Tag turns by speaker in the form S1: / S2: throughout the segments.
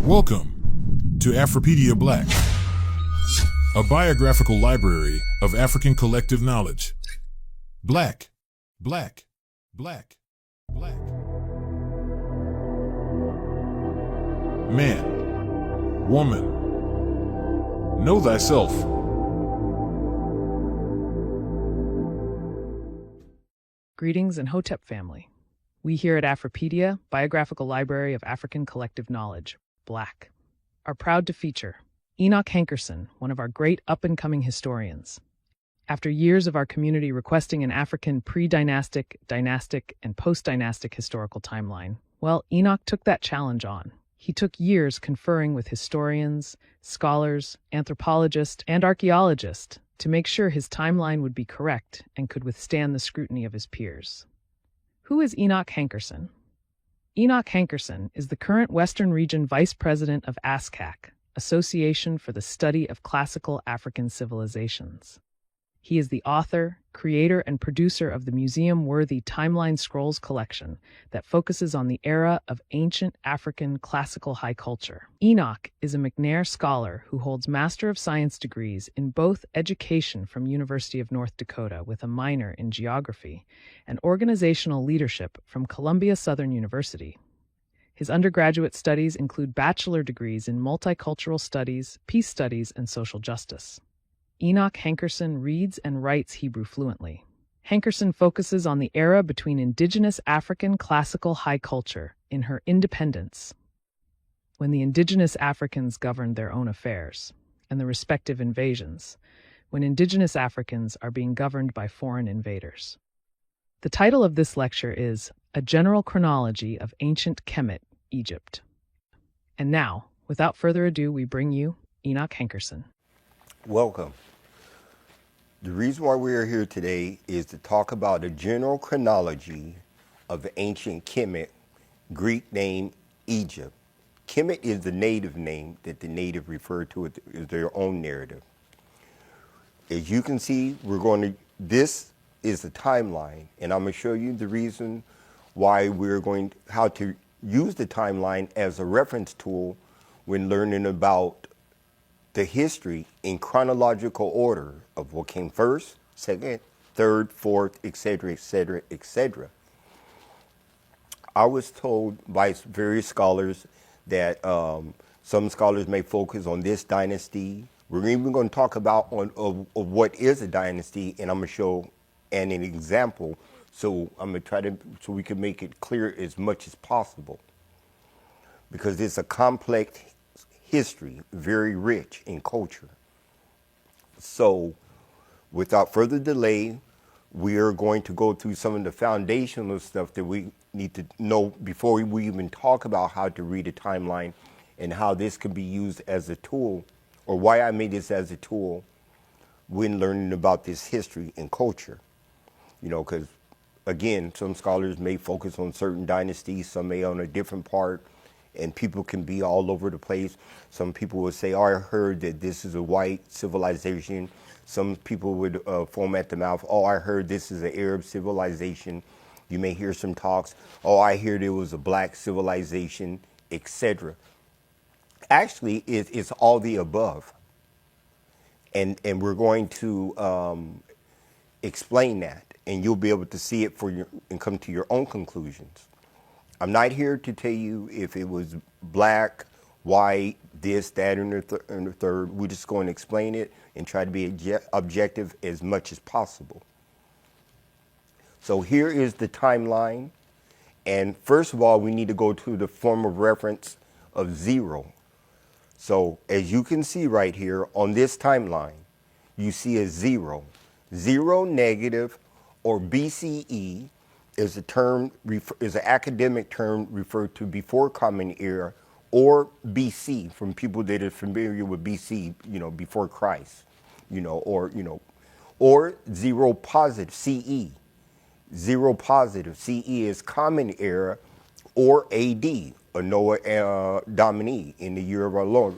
S1: Welcome to Afri-Pedia Black, a biographical library of African collective knowledge. Black, black, black, black. Man, woman, know thyself.
S2: Greetings and Hotep family. We here at Afri-Pedia, Biographical Library of African Collective Knowledge, Black, are proud to feature Enoch Hankerson, one of our great up-and-coming historians. After years of our community requesting an African pre-dynastic, dynastic, and post-dynastic historical timeline, well, Enoch took that challenge on. He took years conferring with historians, scholars, anthropologists, and archaeologists to make sure his timeline would be correct and could withstand the scrutiny of his peers. Who is Enoch Hankerson? Enoch Hankerson is the current Western Region Vice President of ASCAC, Association for the Study of Classical African Civilizations. He is the author, creator, and producer of the museum-worthy Timeline Scrolls collection that focuses on the era of ancient African classical high culture. Enoch is a McNair Scholar who holds Master of Science degrees in both education from University of North Dakota with a minor in geography and organizational leadership from Columbia Southern University. His undergraduate studies include bachelor degrees in multicultural studies, peace studies, and social justice. Enoch Hankerson reads and writes Hebrew fluently. Hankerson focuses on the era between indigenous African classical high culture in her independence, when the indigenous Africans governed their own affairs, and the respective invasions, when indigenous Africans are being governed by foreign invaders. The title of this lecture is A General Chronology of Ancient Kemet, Egypt. And now, without further ado, we bring you Enoch Hankerson.
S3: Welcome. The reason why we are here today is to talk about a general chronology of the ancient Kemet, Greek name Egypt. Kemet is the native name that the native referred to as their own narrative. As you can see, this is the timeline, and I'm going to show you the reason why how to use the timeline as a reference tool when learning about the history in chronological order of what came first, second, third, fourth, etc., etc., etc. I was told by various scholars that some scholars may focus on this dynasty. We're even going to talk about of what is a dynasty, and I'm going to show an example. So I'm going to try to so we can make it clear as much as possible, because it's a complex history, very rich in culture. So without further delay, we are going to go through some of the foundational stuff that we need to know before we even talk about how to read a timeline and how this can be used as a tool, or why I made this as a tool when learning about this history and culture. You know, because again, some scholars may focus on certain dynasties, some may on a different part, and people can be all over the place. Some people would say, oh, I heard that this is a white civilization. Some people would foam at the mouth, oh, I heard this is an Arab civilization. You may hear some talks, oh, I hear there was a black civilization, etc. Actually, it's all the above. And we're going to explain that, and you'll be able to see it and come to your own conclusions. I'm not here to tell you if it was black, white, this, that, and the third. We're just going to explain it and try to be objective as much as possible. So here is the timeline. And first of all, we need to go to the form of reference of 0. So as you can see right here on this timeline, you see a 0. 0 negative, or BCE, is an academic term referred to before Common Era, or BC, from people that are familiar with BC, before Christ, or 0 positive, CE. 0 positive, CE is Common Era, or AD, or Noah Domini, in the year of our Lord.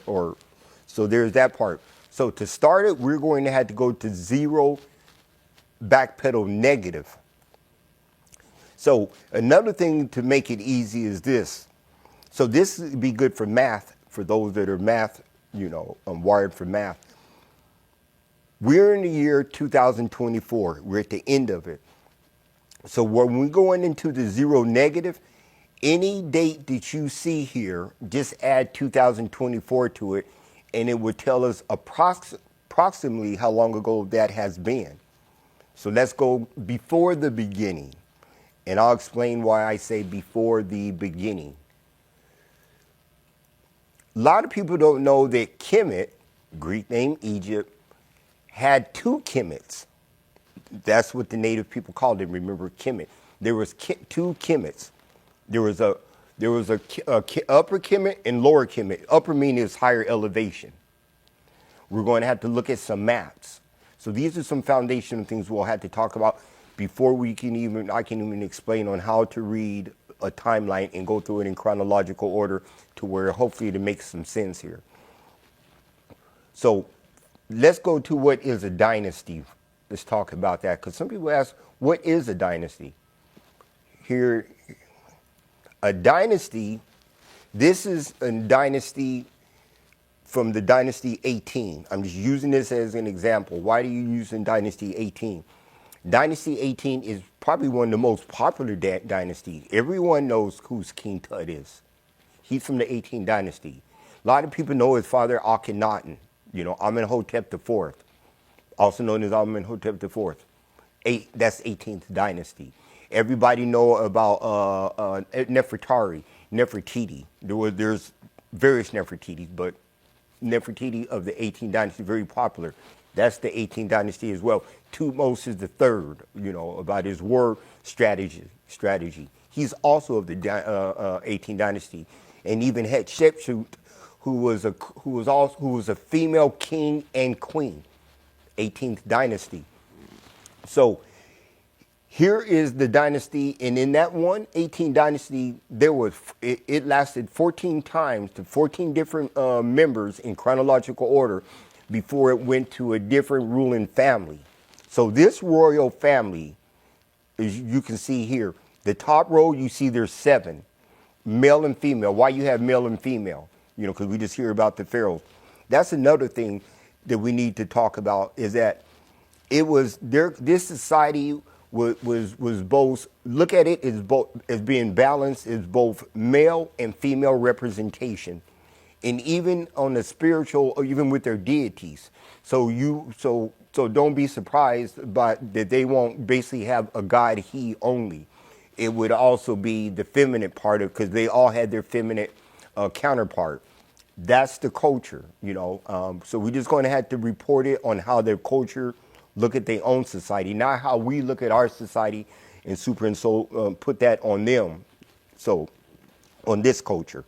S3: So there's that part. So to start it, we're going to have to go to 0 backpedal negative. So another thing to make it easy is this. So this would be good for math for those that are math, wired for math. We're in the year 2024. We're at the end of it. So when we're going into the zero negative, any date that you see here, just add 2024 to it, and it would tell us approximately how long ago that has been. So let's go before the beginning, and I'll explain why I say before the beginning. A lot of people don't know that Kemet, Greek name Egypt, had two Kemets. That's what the native people called it. Remember, Kemet. There was two Kemets. There was a upper Kemet and lower Kemet. Upper meaning is higher elevation. We're going to have to look at some maps. So these are some foundational things we'll have to talk about before I can even explain on how to read a timeline and go through it in chronological order to where hopefully it makes some sense here. So let's go to what is a dynasty. Let's talk about that, because some people ask, what is a dynasty? Here, a dynasty, this is a dynasty from the dynasty 18. I'm just using this as an example. Why do you use in dynasty 18? Dynasty 18 is probably one of the most popular dynasties. Everyone knows who King Tut is. He's from the 18th dynasty. A lot of people know his father Akhenaten, Amenhotep IV, also known as Amenhotep IV. That's 18th dynasty. Everybody know about Nefertiti. There's various Nefertitis, but Nefertiti of the 18th dynasty, very popular. That's the 18th dynasty as well. Tutmosis III, about his war strategy. He's also of the 18th dynasty, and even Hatshepsut, who was a female king and queen, 18th dynasty. So here is the dynasty, and in that 18th dynasty, it lasted 14 times to 14 different members in chronological order before it went to a different ruling family. So this royal family, as you can see here, the top row, you see there's 7, male and female. Why you have male and female? Because we just hear about the pharaohs. That's another thing that we need to talk about, is that this society was both, look at it as being balanced, as both male and female representation, and even on the spiritual, or even with their deities. So don't be surprised by that they won't basically have a god he only. It would also be the feminine part of, because they all had their feminine counterpart. That's the culture, So we're just going to have to report it on how their culture look at their own society, not how we look at our society and put that on them. So on this culture.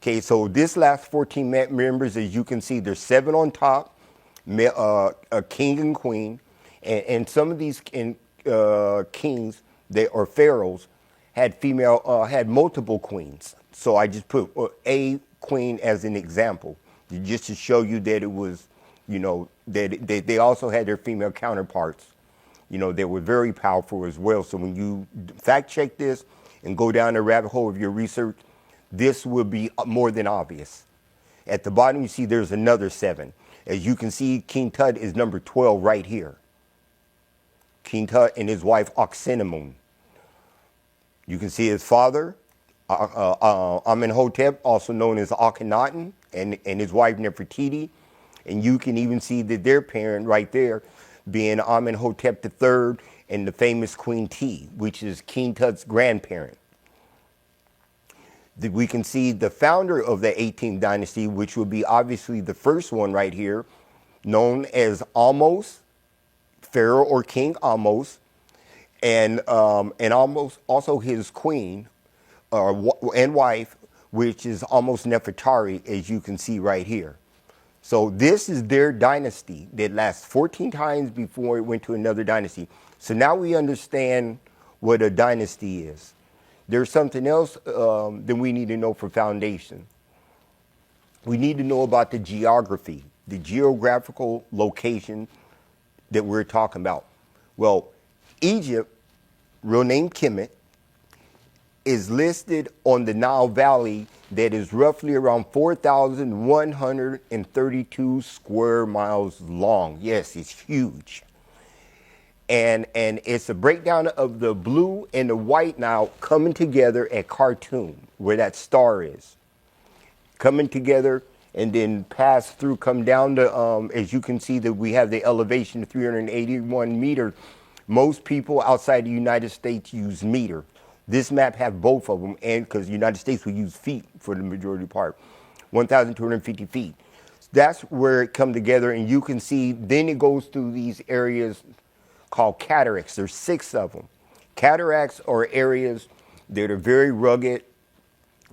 S3: Okay, so this last 14 members, as you can see, there's 7 on top, a king and queen, and some of these kings or pharaohs had multiple queens. So I just put a queen as an example, just to show you that it was, that they also had their female counterparts, that were very powerful as well. So when you fact check this and go down the rabbit hole of your research, this will be more than obvious. At the bottom, you see there's another 7. As you can see, King Tut is number 12 right here. King Tut and his wife Akhenaten. You can see his father, Amenhotep, also known as Akhenaten, and his wife Nefertiti. And you can even see that their parent right there being Amenhotep III and the famous Queen T, which is King Tut's grandparent. We can see the founder of the 18th dynasty, which would be obviously the first one right here, known as Ahmose, Pharaoh or King Ahmose, and Ahmose, also his queen and wife, which is Ahmose Nefertari, as you can see right here. So this is their dynasty that lasts 14 times before it went to another dynasty. So now we understand what a dynasty is. There's something else that we need to know for foundation. We need to know about the geography, the geographical location that we're talking about. Well, Egypt, real name Kemet, is listed on the Nile Valley that is roughly around 4,132 square miles long. Yes, it's huge. And it's a breakdown of the blue and the white Nile coming together at Khartoum, where that star is. Coming together and then pass through, come down to, as you can see that we have the elevation of 381 meters. Most people outside the United States use meter. This map have both of them, and because the United States will use feet for the majority part, 1,250 feet. That's where it come together, and you can see, then it goes through these areas called cataracts. There's 6 of them. Cataracts are areas that are very rugged.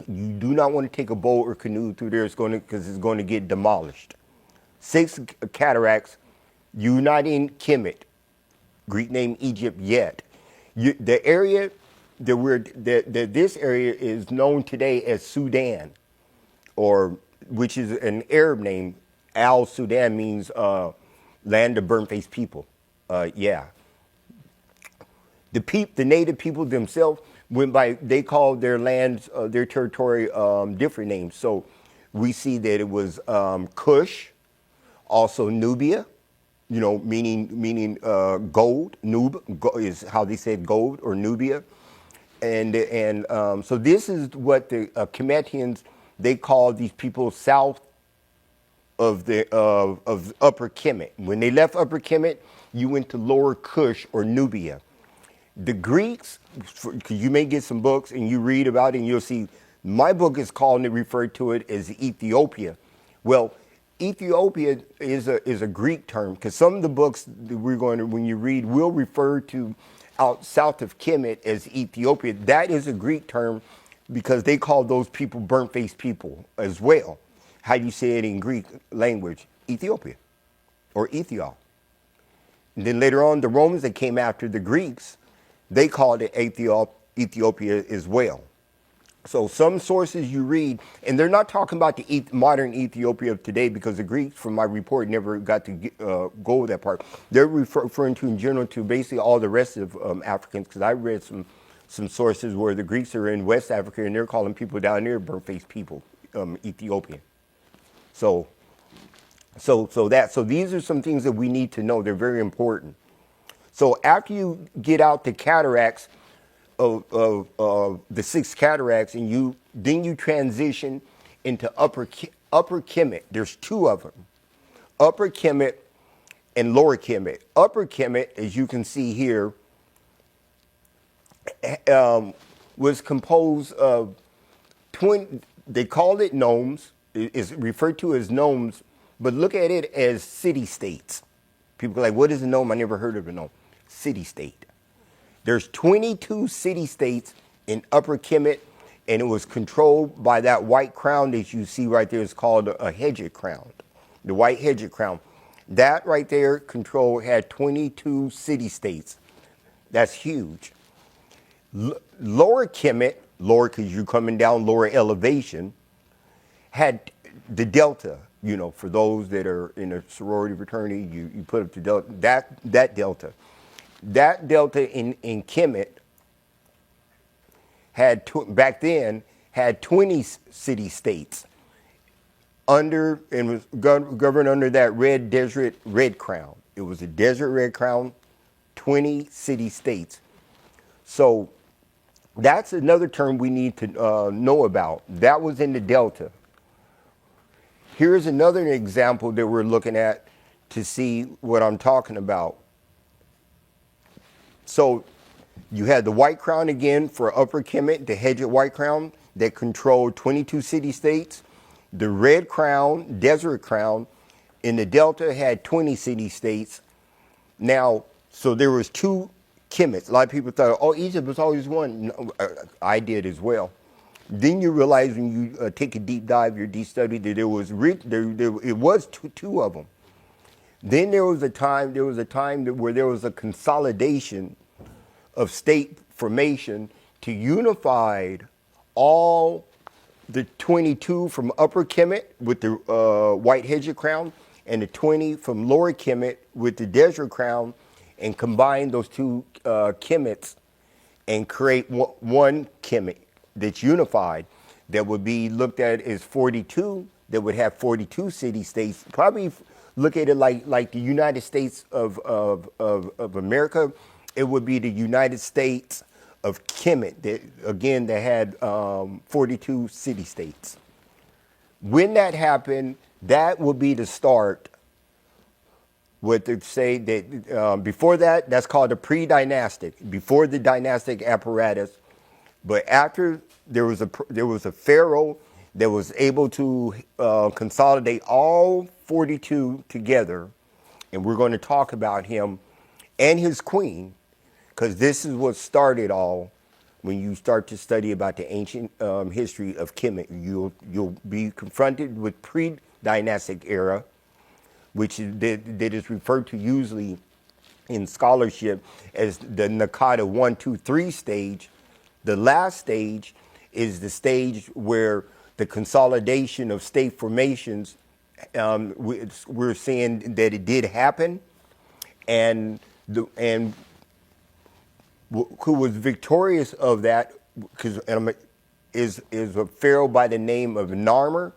S3: You do not want to take a boat or canoe through there, because it's going to get demolished. 6 cataracts, uniting Kemet, Greek name Egypt yet. The area that this area is known today as Sudan, or which is an Arab name. Al Sudan means land of burnt-faced people. Yeah. The native people themselves went by, they called their lands, their territory, different names. So we see that it was Kush, also Nubia, meaning gold. Is how they said gold, or Nubia. And so this is what the Kemetians, they call these people south of the of Upper Kemet. When they left Upper Kemet, you went to Lower Kush, or Nubia. The Greeks, because you may get some books and you read about it and you'll see, my book is called and referred to it as Ethiopia. Well, Ethiopia is a Greek term, because some of the books that we're going to, when you read, will refer to out south of Kemet as Ethiopia. That is a Greek term, because they call those people burnt-faced people as well. How do you say it in Greek language? Ethiopia, or Ethiop. And then later on, the Romans that came after the Greeks, they called it Ethiopia as well. So some sources you read, and they're not talking about the modern Ethiopia of today, because the Greeks, from my report, never got to go with that part. They're referring to, in general, to basically all the rest of Africans, because I read some sources where the Greeks are in West Africa, and they're calling people down there burnt-faced people, Ethiopian. So these are some things that we need to know. They're very important. So after you get out the cataracts of the 6 cataracts, and then you transition into Upper Kemet. There's 2 of them, Upper Kemet and Lower Kemet. Upper Kemet, as you can see here, was composed of they called it nomes. It's referred to as nomes, but look at it as city-states. People are like, what is a nome? I never heard of a nome. City-state. There's 22 city-states in Upper Kemet, and it was controlled by that white crown that you see right there. It's called a hedged crown, the white hedged crown. That right there had 22 city-states. That's huge. Lower Kemet, lower because you're coming down lower elevation, had the delta. For those that are in a sorority fraternity, you put up the delta. That delta. That delta in Kemet back then had 20 city-states and was governed under that red crown. It was a desert red crown, 20 city-states. So that's another term we need to know about. That was in the delta. Here's another example that we're looking at to see what I'm talking about. So you had the white crown again for Upper Kemet, the hedged white crown that controlled 22 city-states. The red crown, desert crown, in the delta had 20 city-states. Now, so there was 2 Kemets. A lot of people thought, oh, Egypt was always one. No, I did as well. Then you realize when you take a deep dive, your deep study, that it was two of them. Then there was a time where there was a consolidation of state formation to unify all the 22 from Upper Kemet with the white hedged crown, and the 20 from Lower Kemet with the desert crown, and combine those 2 Kemets and create one Kemet that's unified, that would be looked at as 42, that would have 42 city-states. Probably look at it like the United States of America. It would be the United States of Kemet, that, again, that had 42 city-states. When that happened, that will be the start. What they say that before that, that's called the pre-dynastic, before the dynastic apparatus. But after, there was a pharaoh that was able to consolidate all 42 together, and we're going to talk about him and his queen, because this is what started all. When you start to study about the ancient history of Kemet, you'll be confronted with pre-dynastic era, which is, that is referred to usually in scholarship as the Nakada 1, 2, 3 stage. The last stage is the stage where the consolidation of state formations, we're seeing that it did happen, and who was victorious of that is a pharaoh by the name of Narmer.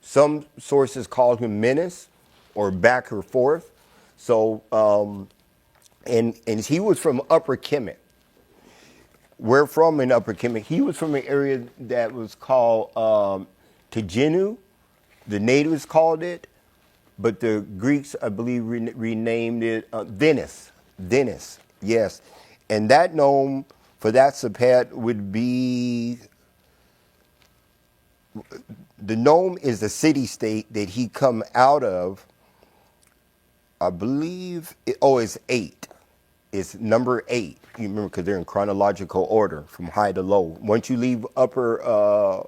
S3: Some sources call him Menes, or back or forth. So, and he was from Upper Kemet. Where from in Upper Kemet? He was from an area that was called Tigenu. The natives called it, but the Greeks, I believe, renamed it Venice. Venice, yes. And that nome for that Setekh would be, the nome is the city-state that he come out of. I believe, it's 8. It's number 8. You remember, because they're in chronological order from high to low. Once you leave Upper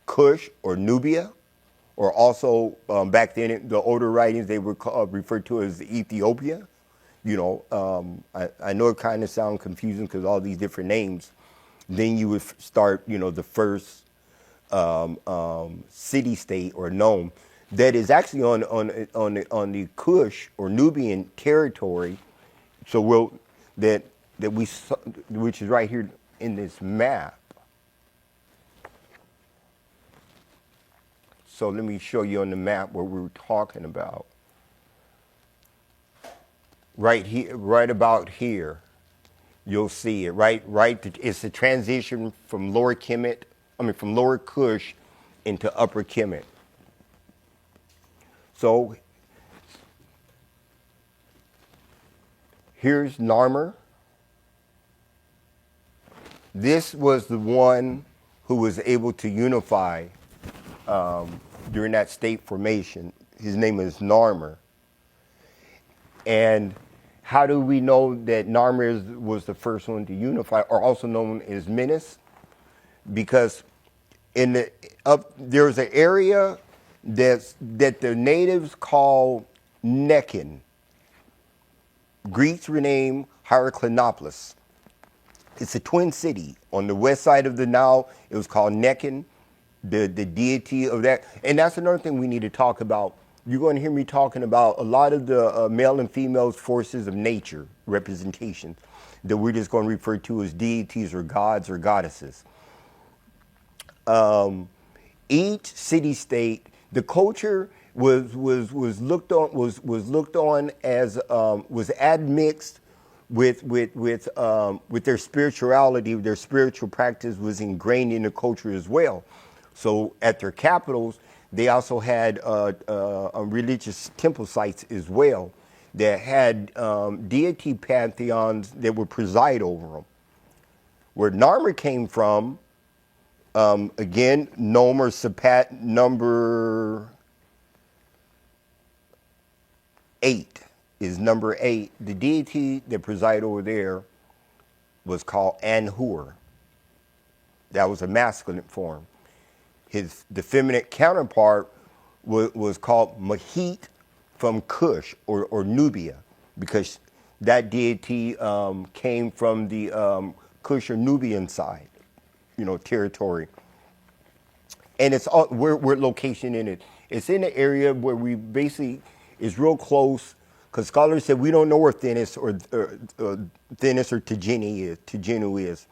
S3: Kush or Nubia, or also back then in the older writings they were referred to as Ethiopia. You know, I know it kind of sounds confusing because all these different names. Then you would start, you know, the first city-state or nome that is actually on the Kush or Nubian territory. So which is right here in this map. So let me show you on the map what we were talking about. Right here, right about here, you'll see it. Right. It's a transition from Lower Kemet, from Lower Kush into Upper Kemet. So here's Narmer. This was the one who was able to unify during that state formation. His name is Narmer. And how do we know that Narmer was the first one to unify, or also known as Menes? Because there's an area that the natives call Nekin. Greeks renamed Heraclinopolis. It's a twin city. On the west side of the Nile, it was called Nekin, the deity of that. And that's another thing we need to talk about. You're going to hear me talking about a lot of the male and female forces of nature representations that we're just going to refer to as deities or gods or goddesses. Each city-state, the culture was looked on as was admixed with their spirituality. Their spiritual practice was ingrained in the culture as well. So at their capitals, they also had religious temple sites as well that had deity pantheons that would preside over them. Where Narmer came from, again, Nomer Setekh number 8 is number 8. The deity that presided over there was called Anhur. That was a masculine form. The feminine counterpart was called Mahit from Kush or Nubia, because that deity came from the Kush or Nubian side, territory. And it's all, we're location in it. It's in an area where we basically is real close because scholars said we don't know where Thinis or Tejenu is.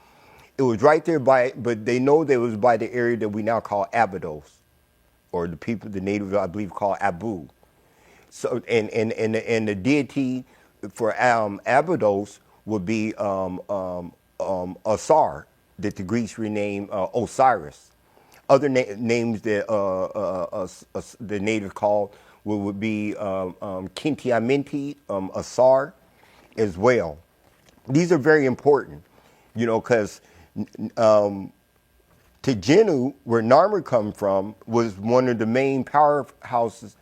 S3: It was right there but they know that it was by the area that we now call Abydos, or the natives I believe call Abu. So and the deity for Abydos would be Asar, that the Greeks renamed Osiris. Other names that the natives called would be Kintiamenti, Asar, as well. These are very important, because Tejenu, where Narmer come from, was one of the main powerhouses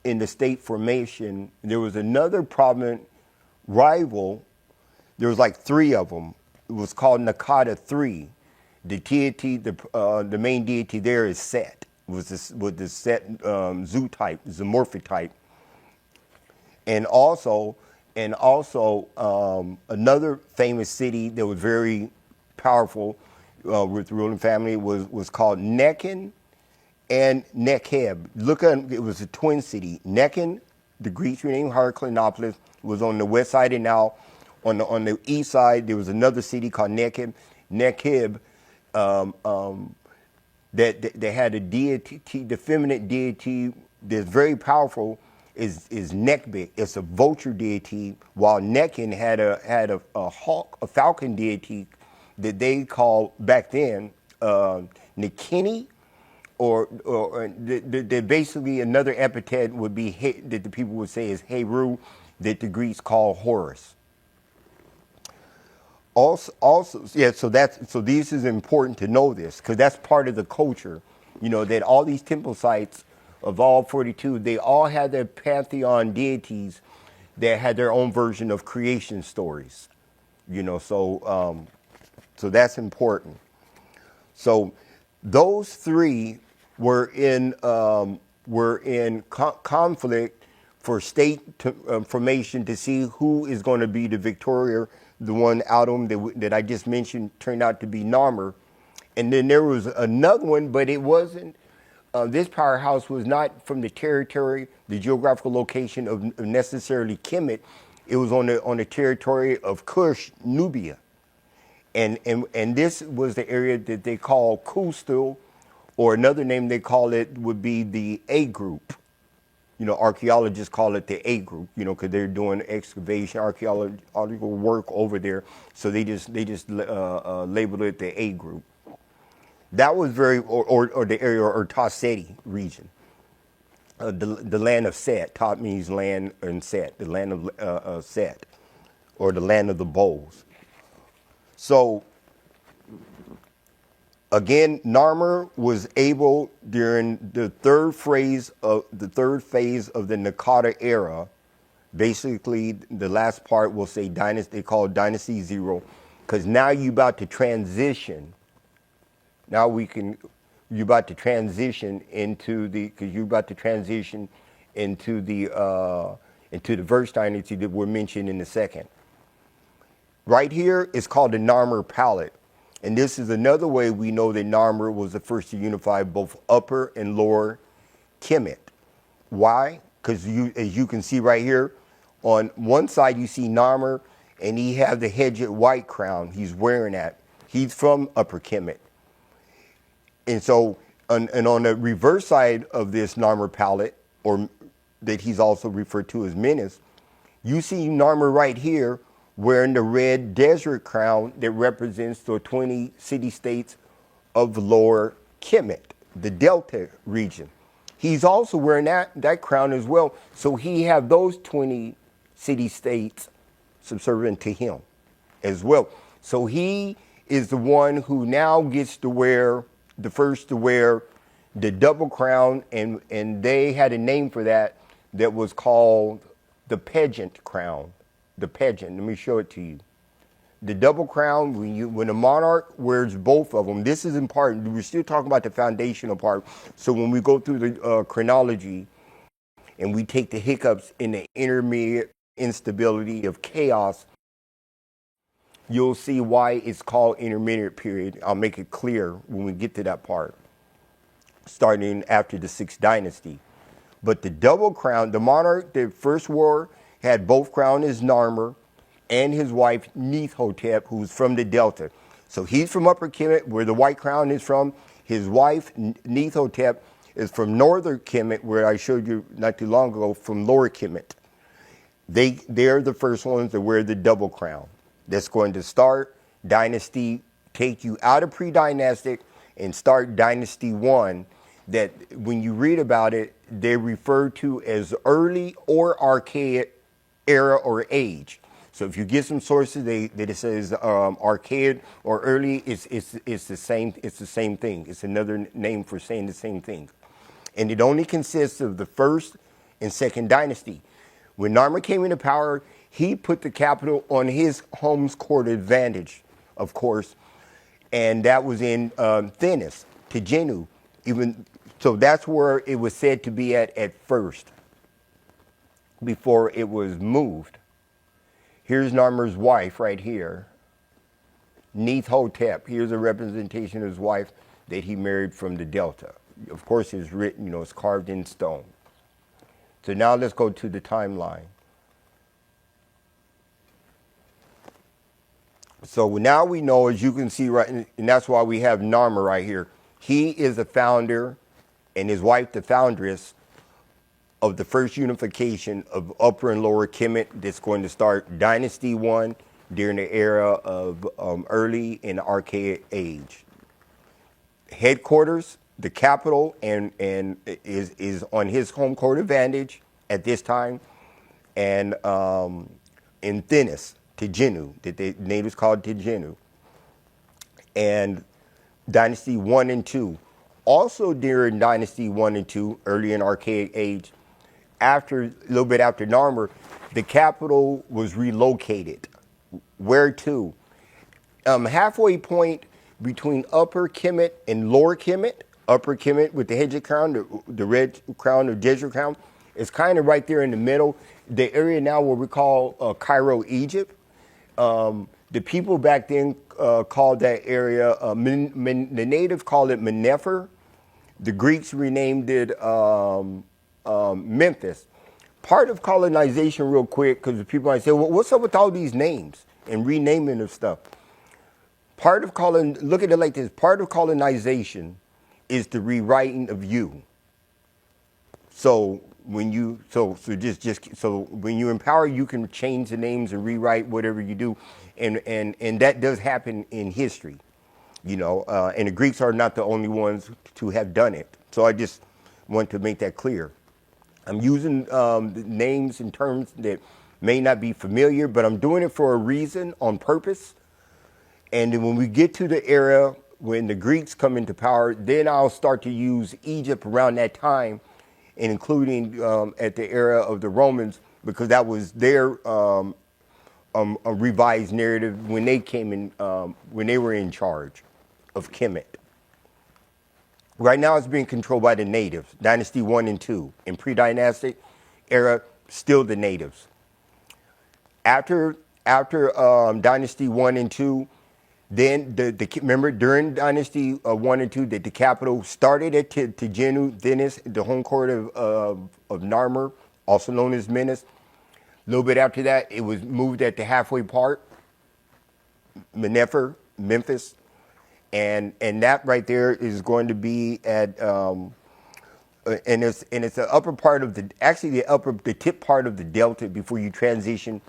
S3: in the state formation. There was another prominent rival. There was like three of them. It was called Nakada III. The deity, the main deity there is Set. With the Set zoo type, zoomorphic type, and also another famous city that was very powerful with the ruling family was called Nekhen and Nekheb. Look at it, was a twin city. Nekhen, the Greeks renamed Heracleopolis, was on the west side, and now on the east side there was another city called Nekheb. Nekheb, that had a deity, the feminine deity that's very powerful is Nekbe. It's a vulture deity, while Nekhen had a hawk, a falcon deity that they called back then Nekini, or basically another epithet would be that the people would say is Heru, that the Greeks call Horus. Also, yeah. So this is important to know this, because that's part of the culture. That all these temple sites of all 42, they all had their pantheon deities that had their own version of creation stories. So that's important. So those three were in conflict for state formation to see who is going to be the victorious. The one out of them that I just mentioned turned out to be Narmer. And then there was another one, but it wasn't, this powerhouse was not from the territory, the geographical location of necessarily Kemet. It was on the territory of Kush, Nubia. And this was the area that they call Kustil, or another name they call it would be the A group. Archaeologists call it the A group, because they're doing excavation, archaeological work over there. So they just labeled it the A group. That was or the area, or Taseti region, the land of Set. Ta means land, and Set, the land of Set, or the land of the bowls. So again, Narmer was able during the third phase of the Nakada era. Basically, the last part we'll say dynasty. They call it Dynasty 0, because now you're about to transition. Now you're about to transition into the first dynasty that we're mentioned in the second. Right here is called the Narmer Palette. And this is another way we know that Narmer was the first to unify both Upper and Lower Kemet. Why? Because as you can see right here, on one side you see Narmer, and he has the hedged white crown. He's wearing that. He's from Upper Kemet. And so, and on the reverse side of this Narmer palette, or that he's also referred to as Menes, you see Narmer right here wearing the red desert crown that represents the 20 city-states of Lower Kemet, the Delta region. He's also wearing that crown as well. So he have those 20 city-states subservient to him as well. So he is the one who now gets to wear, the first to wear the double crown, and they had a name for that was called the pageant crown. The pageant, let me show it to you. The double crown, when a monarch wears both of them, this is important. We're still talking about the foundational part. So when we go through the chronology and we take the hiccups in the intermediate instability of chaos, you'll see why it's called intermediate period. I'll make it clear when we get to that part, starting after the 6th dynasty. But the double crown, the monarch that first wore had both crowned as Narmer, and his wife Neithotep, who's from the Delta. So he's from Upper Kemet, where the White Crown is from. His wife Neithotep is from Northern Kemet, where I showed you not too long ago, from Lower Kemet. They're the first ones to wear the double crown. That's going to start Dynasty, take you out of pre-dynastic and start Dynasty 1, that when you read about it, they're referred to as early or archaic era or age. So if you get some sources that it says archaic or early, it's the same thing. It's another name for saying the same thing. And it only consists of the first and second dynasty. When Narmer came into power, he put the capital on his home's court advantage, of course, and that was in Thinis, Tigenu. So that's where it was said to be at first, before it was moved. Here's Narmer's wife right here, Neithotep. Here's a representation of his wife that he married from the Delta. Of course, it's written, it's carved in stone. So now let's go to the timeline. So now we know, as you can see, right, and that's why we have Narmer right here. He is the founder, and his wife the foundress, of the first unification of Upper and Lower Kemet that's going to start Dynasty 1 during the era of early and archaic age. Headquarters, the capital, and is on his home court advantage at this time, and in Thinis, Tigenu, that the natives called Tigenu, and Dynasty 1 and 2. Also during Dynasty 1 and 2, early and archaic age, a little bit after Narmer, the capital was relocated. Where to? Halfway point between Upper Kemet and Lower Kemet. Upper Kemet with the Hedjah crown, the red crown, the Jezreel crown, is kind of right there in the middle. The area now what we call Cairo, Egypt. The people back then called that area, the natives called it Menefer. The Greeks renamed it Memphis. Part of colonization, real quick, because people might say, well, what's up with all these names and renaming of stuff? Look at it like this, part of colonization is the rewriting of you. So when you when you empower, you can change the names and rewrite whatever you do, and that does happen in history, and the Greeks are not the only ones to have done it. So I just want to make that clear. I'm using the names and terms that may not be familiar, but I'm doing it for a reason, on purpose. And then when we get to the era when the Greeks come into power, then I'll start to use Egypt around that time, and including at the era of the Romans, because that was their a revised narrative when they came in, when they were in charge of Kemet. Right now it's being controlled by the natives, Dynasty 1 and 2. In pre-dynastic era, still the natives. After Dynasty 1 and 2, then remember during Dynasty 1 and 2 that the capital started at Tigenu, Thinis, the home court of Narmer, also known as Menes. A little bit after that, it was moved at the halfway part, Menefer, Memphis. And that right there is going to be at and it's the upper part of the tip part of the delta before you transition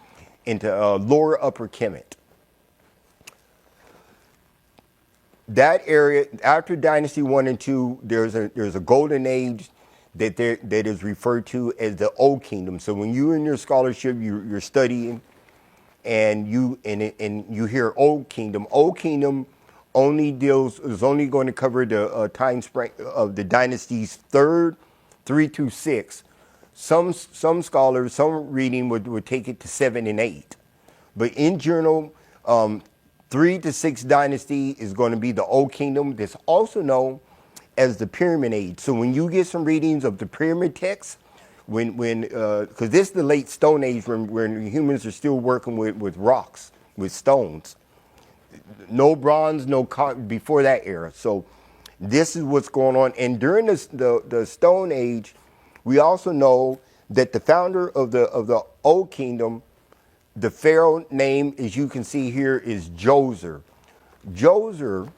S3: into lower Upper Kemet. That area after Dynasty 1 and 2, there's a golden age that is referred to as the Old Kingdom. So when you in your scholarship you're studying and you hear Old Kingdom is only going to cover the time span of the dynasties 3 through 6. Some scholars, some reading would take it to 7 and 8. But in general, 3 to 6 dynasty is going to be the Old Kingdom. That's also known as the Pyramid Age. So when you get some readings of the pyramid texts, because this is the late Stone Age when humans are still working with rocks, with stones. No bronze, no cotton before that era. So this is what's going on. And during the Stone Age, we also know that the founder of the Old Kingdom, the pharaoh name, as you can see here, is Djoser. Djoser,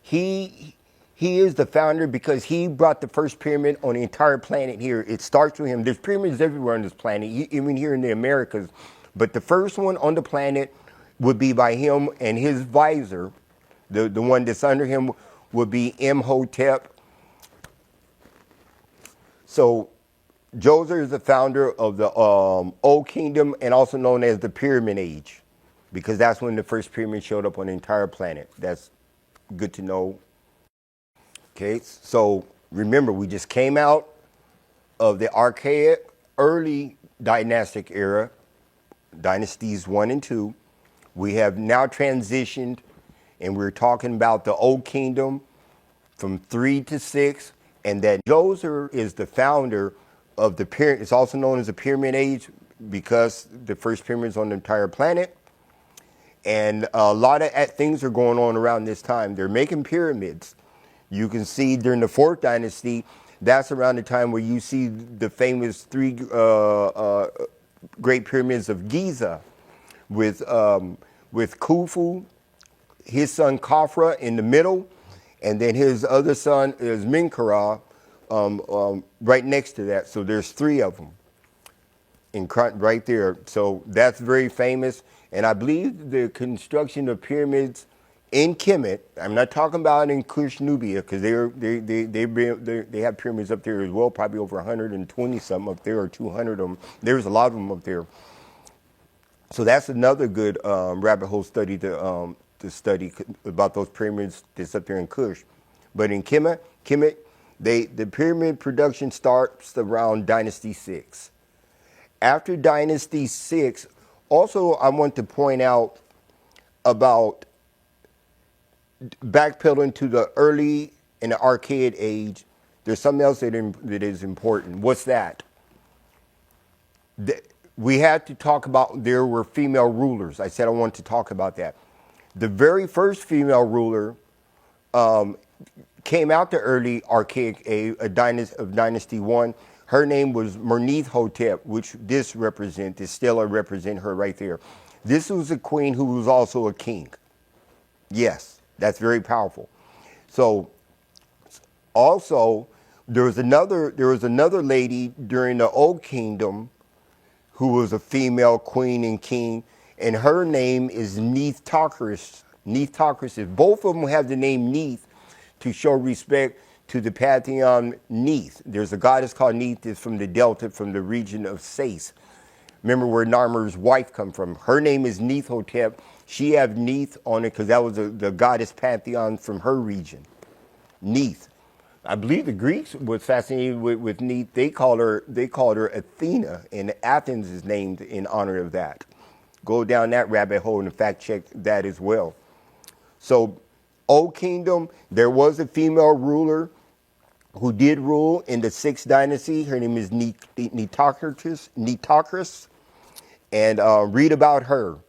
S3: he is the founder because he brought the first pyramid on the entire planet here. It starts with him. There's pyramids everywhere on this planet, even here in the Americas. But the first one on the planet would be by him, and his visor, the one that's under him, would be Imhotep. So Djoser is the founder of the Old Kingdom, and also known as the Pyramid Age, because that's when the first pyramid showed up on the entire planet. That's good to know. Okay, so remember, we just came out of the archaic early dynastic era, dynasties 1 and 2. We have now transitioned, and we're talking about the Old Kingdom from 3 to 6, and that Djoser is the founder of the pyramid. It's also known as the Pyramid Age because the first pyramids on the entire planet. And a lot of things are going on around this time. They're making pyramids. You can see during the 4th dynasty, that's around the time where you see the famous 3 great pyramids of Giza with Khufu, his son Khafra in the middle, and then his other son is Menkaure right next to that. So there's 3 of them right there. So that's very famous. And I believe the construction of pyramids in Kemet, I'm not talking about in Kush, Nubia, because they have pyramids up there as well, probably over 120 something up there, or 200 of them. There's a lot of them up there. So that's another good rabbit hole study to study about those pyramids that's up there in Kush. But in Kemet, the pyramid production starts around Dynasty 6. After Dynasty 6, also I want to point out about backpedaling to the early and the archaic age. There's something else that is important. What's that? We had to talk about, there were female rulers. I said I wanted to talk about that. The very first female ruler came out the early archaic age of Dynasty 1. Her name was Hotep, which this stela represent her right there. This was a queen who was also a king. Yes, that's very powerful. So also there was another lady during the Old Kingdom who was a female queen and king, and her name is Neith-Tokris. Both of them have the name Neith to show respect to the pantheon Neith. There's a goddess called Neith that's from the Delta, from the region of Sais. Remember where Narmer's wife come from. Her name is Neith-Hotep. She have Neith on it because that was the goddess pantheon from her region. Neith. I believe the Greeks was fascinated with Neith. They called her Athena, and Athens is named in honor of that. Go down that rabbit hole and fact check that as well. So, Old Kingdom, there was a female ruler who did rule in the 6th dynasty. Her name is Nitocris, and read about her.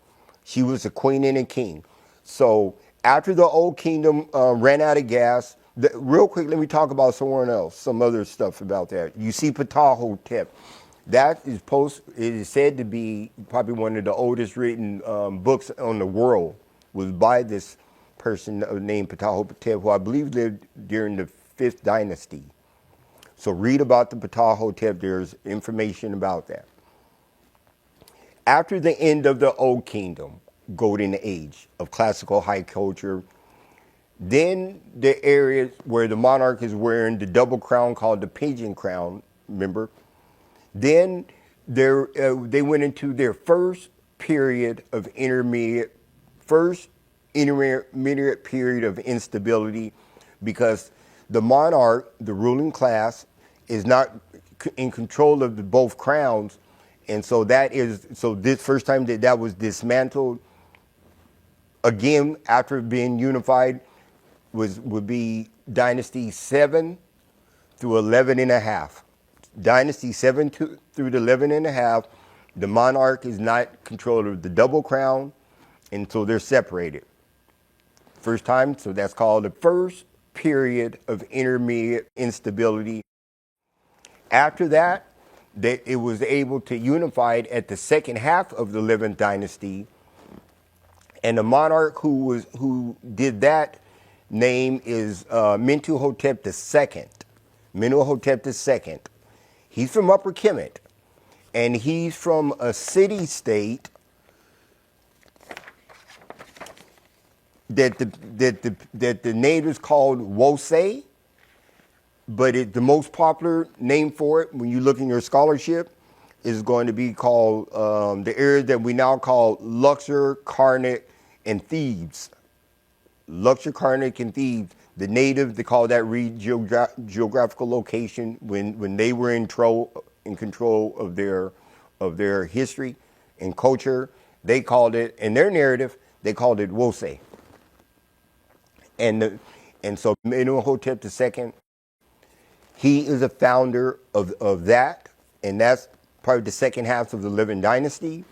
S3: She was a queen and a king. So after the Old Kingdom ran out of gas, real quick, let me talk about someone else, some other stuff about that. You see Ptah-Hotep. That is it is said to be probably one of the oldest written books on the world, was by this person named Ptah-Hotep, who I believe lived during the 5th dynasty. So read about the Ptah-Hotep. There's information about that. After the end of the Old Kingdom, golden age of classical high culture, then the areas where the monarch is wearing the double crown called the pigeon crown, remember? Then they went into their first period of intermediate period of instability, because the monarch, the ruling class, is not in control of both crowns. And so this first time that was dismantled, again, after being unified, would be Dynasty 7 through 11 and a half. Dynasty 7 through 11 and a half, the monarch is not controlled of the double crown, and so they're separated. First time, so that's called the first period of intermediate instability. After that, it was able to unify it at the second half of the 11th dynasty, and the monarch who did that name is Mentuhotep II. Mentuhotep II. He's from Upper Kemet, and he's from a city-state that the natives called Wose, but the most popular name for it, when you look in your scholarship, is going to be called the area that we now call Luxor, Karnak, and Thebes. Luxor, Karnak, and Thebes. The natives, they call that geographical location when they were in control of their history and culture. They called it, in their narrative, they called it Wose. And so Mentuhotep II, he is a founder of that, and that's probably the second half of the 11th dynasty.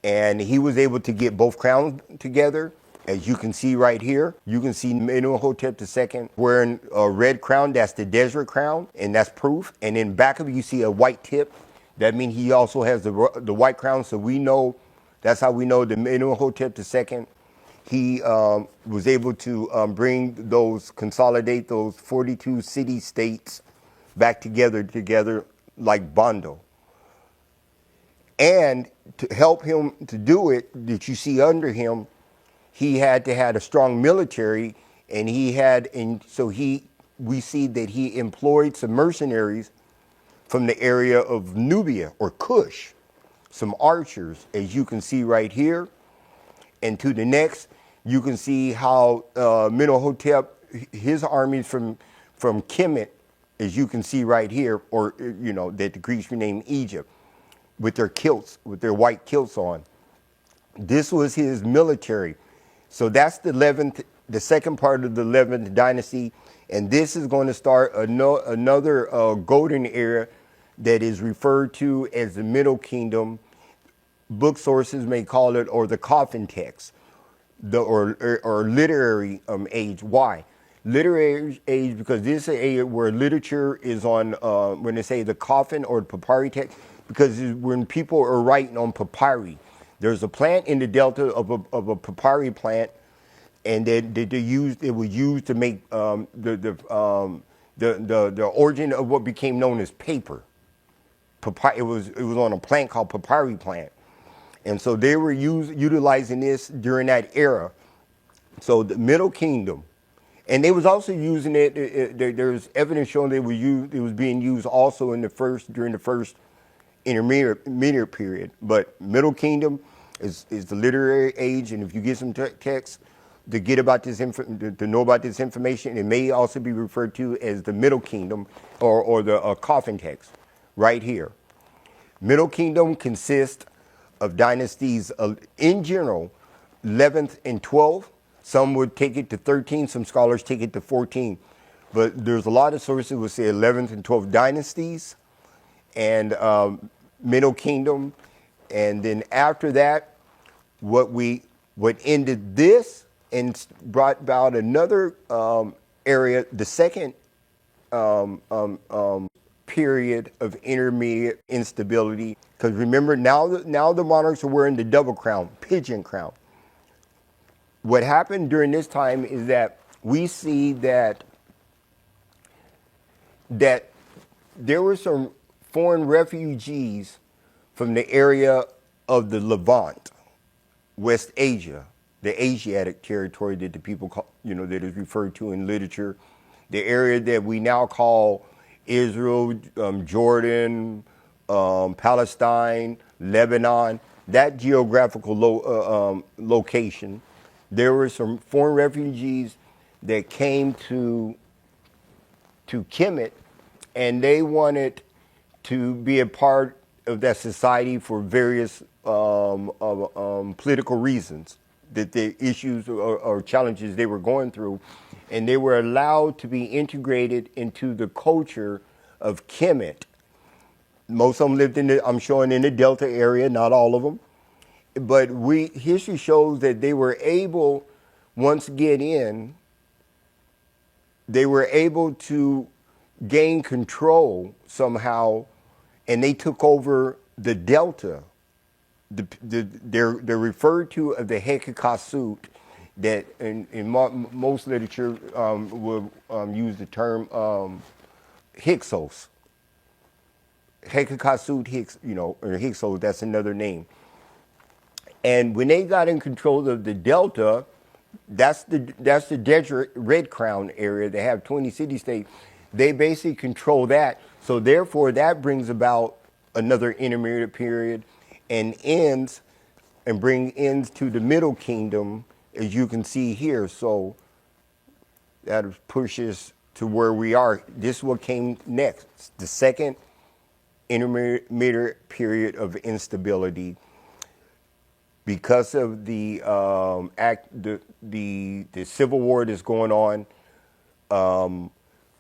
S3: And he was able to get both crowns together. As you can see right here, you can see Mentuhotep II wearing a red crown. That's the desert crown, and that's proof. And in back of it, you see a white tip. That means he also has the white crown. So we know, that's how we know the Mentuhotep II. He was able to consolidate those 42 city-states back together like Bondo. And to help him to do it, that you see under him, he had to have a strong military, and we see that he employed some mercenaries from the area of Nubia or Kush, some archers, as you can see right here. And to the next, you can see how Mentuhotep, his armies from Kemet, as you can see right here, or that the Greeks renamed Egypt, with their kilts, with their white kilts on. This was his military. So that's the second part of the 11th dynasty, and this is going to start another golden era that is referred to as the Middle Kingdom. Book sources may call it, or the coffin text, or literary age. Why? Literary age, because this is an area where literature is on, when they say the coffin or the papyri text, because when people are writing on papyri, there's a plant in the delta of a papyri plant, and it was used to make the origin of what became known as paper. It was on a plant called papyri plant. And so they were utilizing this during that era. So the Middle Kingdom, and they was also using it. There's evidence showing it was being used also during the first intermediate period. But Middle Kingdom is the literary age, and if you get some text to get about this to know about this information, it may also be referred to as the Middle Kingdom or the coffin text right here. Middle Kingdom consists of dynasties in general, 11th and 12th. Some would take it to 13. Some scholars take it to 14. But there's a lot of sources that would say 11th and 12th dynasties and Middle Kingdom. And then after that, what ended this and brought about another area, the second period of intermediate instability. Because remember, now the monarchs are wearing the double crown, pigeon crown. What happened during this time is that we see that there were some foreign refugees from the area of the Levant, West Asia, the Asiatic territory that the people call, that is referred to in literature, the area that we now call Israel, Jordan, Palestine, Lebanon, that geographical location. There were some foreign refugees that came to Kemet, and they wanted to be a part of that society for various political reasons, that the issues or challenges they were going through, and they were allowed to be integrated into the culture of Kemet. Most of them lived I'm showing in the Delta area, not all of them. But history shows that they were able, once get in, they were able to gained control somehow, and they took over the delta. They're referred to as the Hekakasut, that in most literature will use the term Hyksos. Hekakasut, or Hyksos, that's another name. And when they got in control of the delta, that's the desert Red Crown area. They have 20 city-states. They basically control that. So therefore, that brings about another intermediate period and bring ends to the Middle Kingdom, as you can see here. So that pushes to where we are. This is what came next, the second intermediate period of instability. Because of the civil war that's going on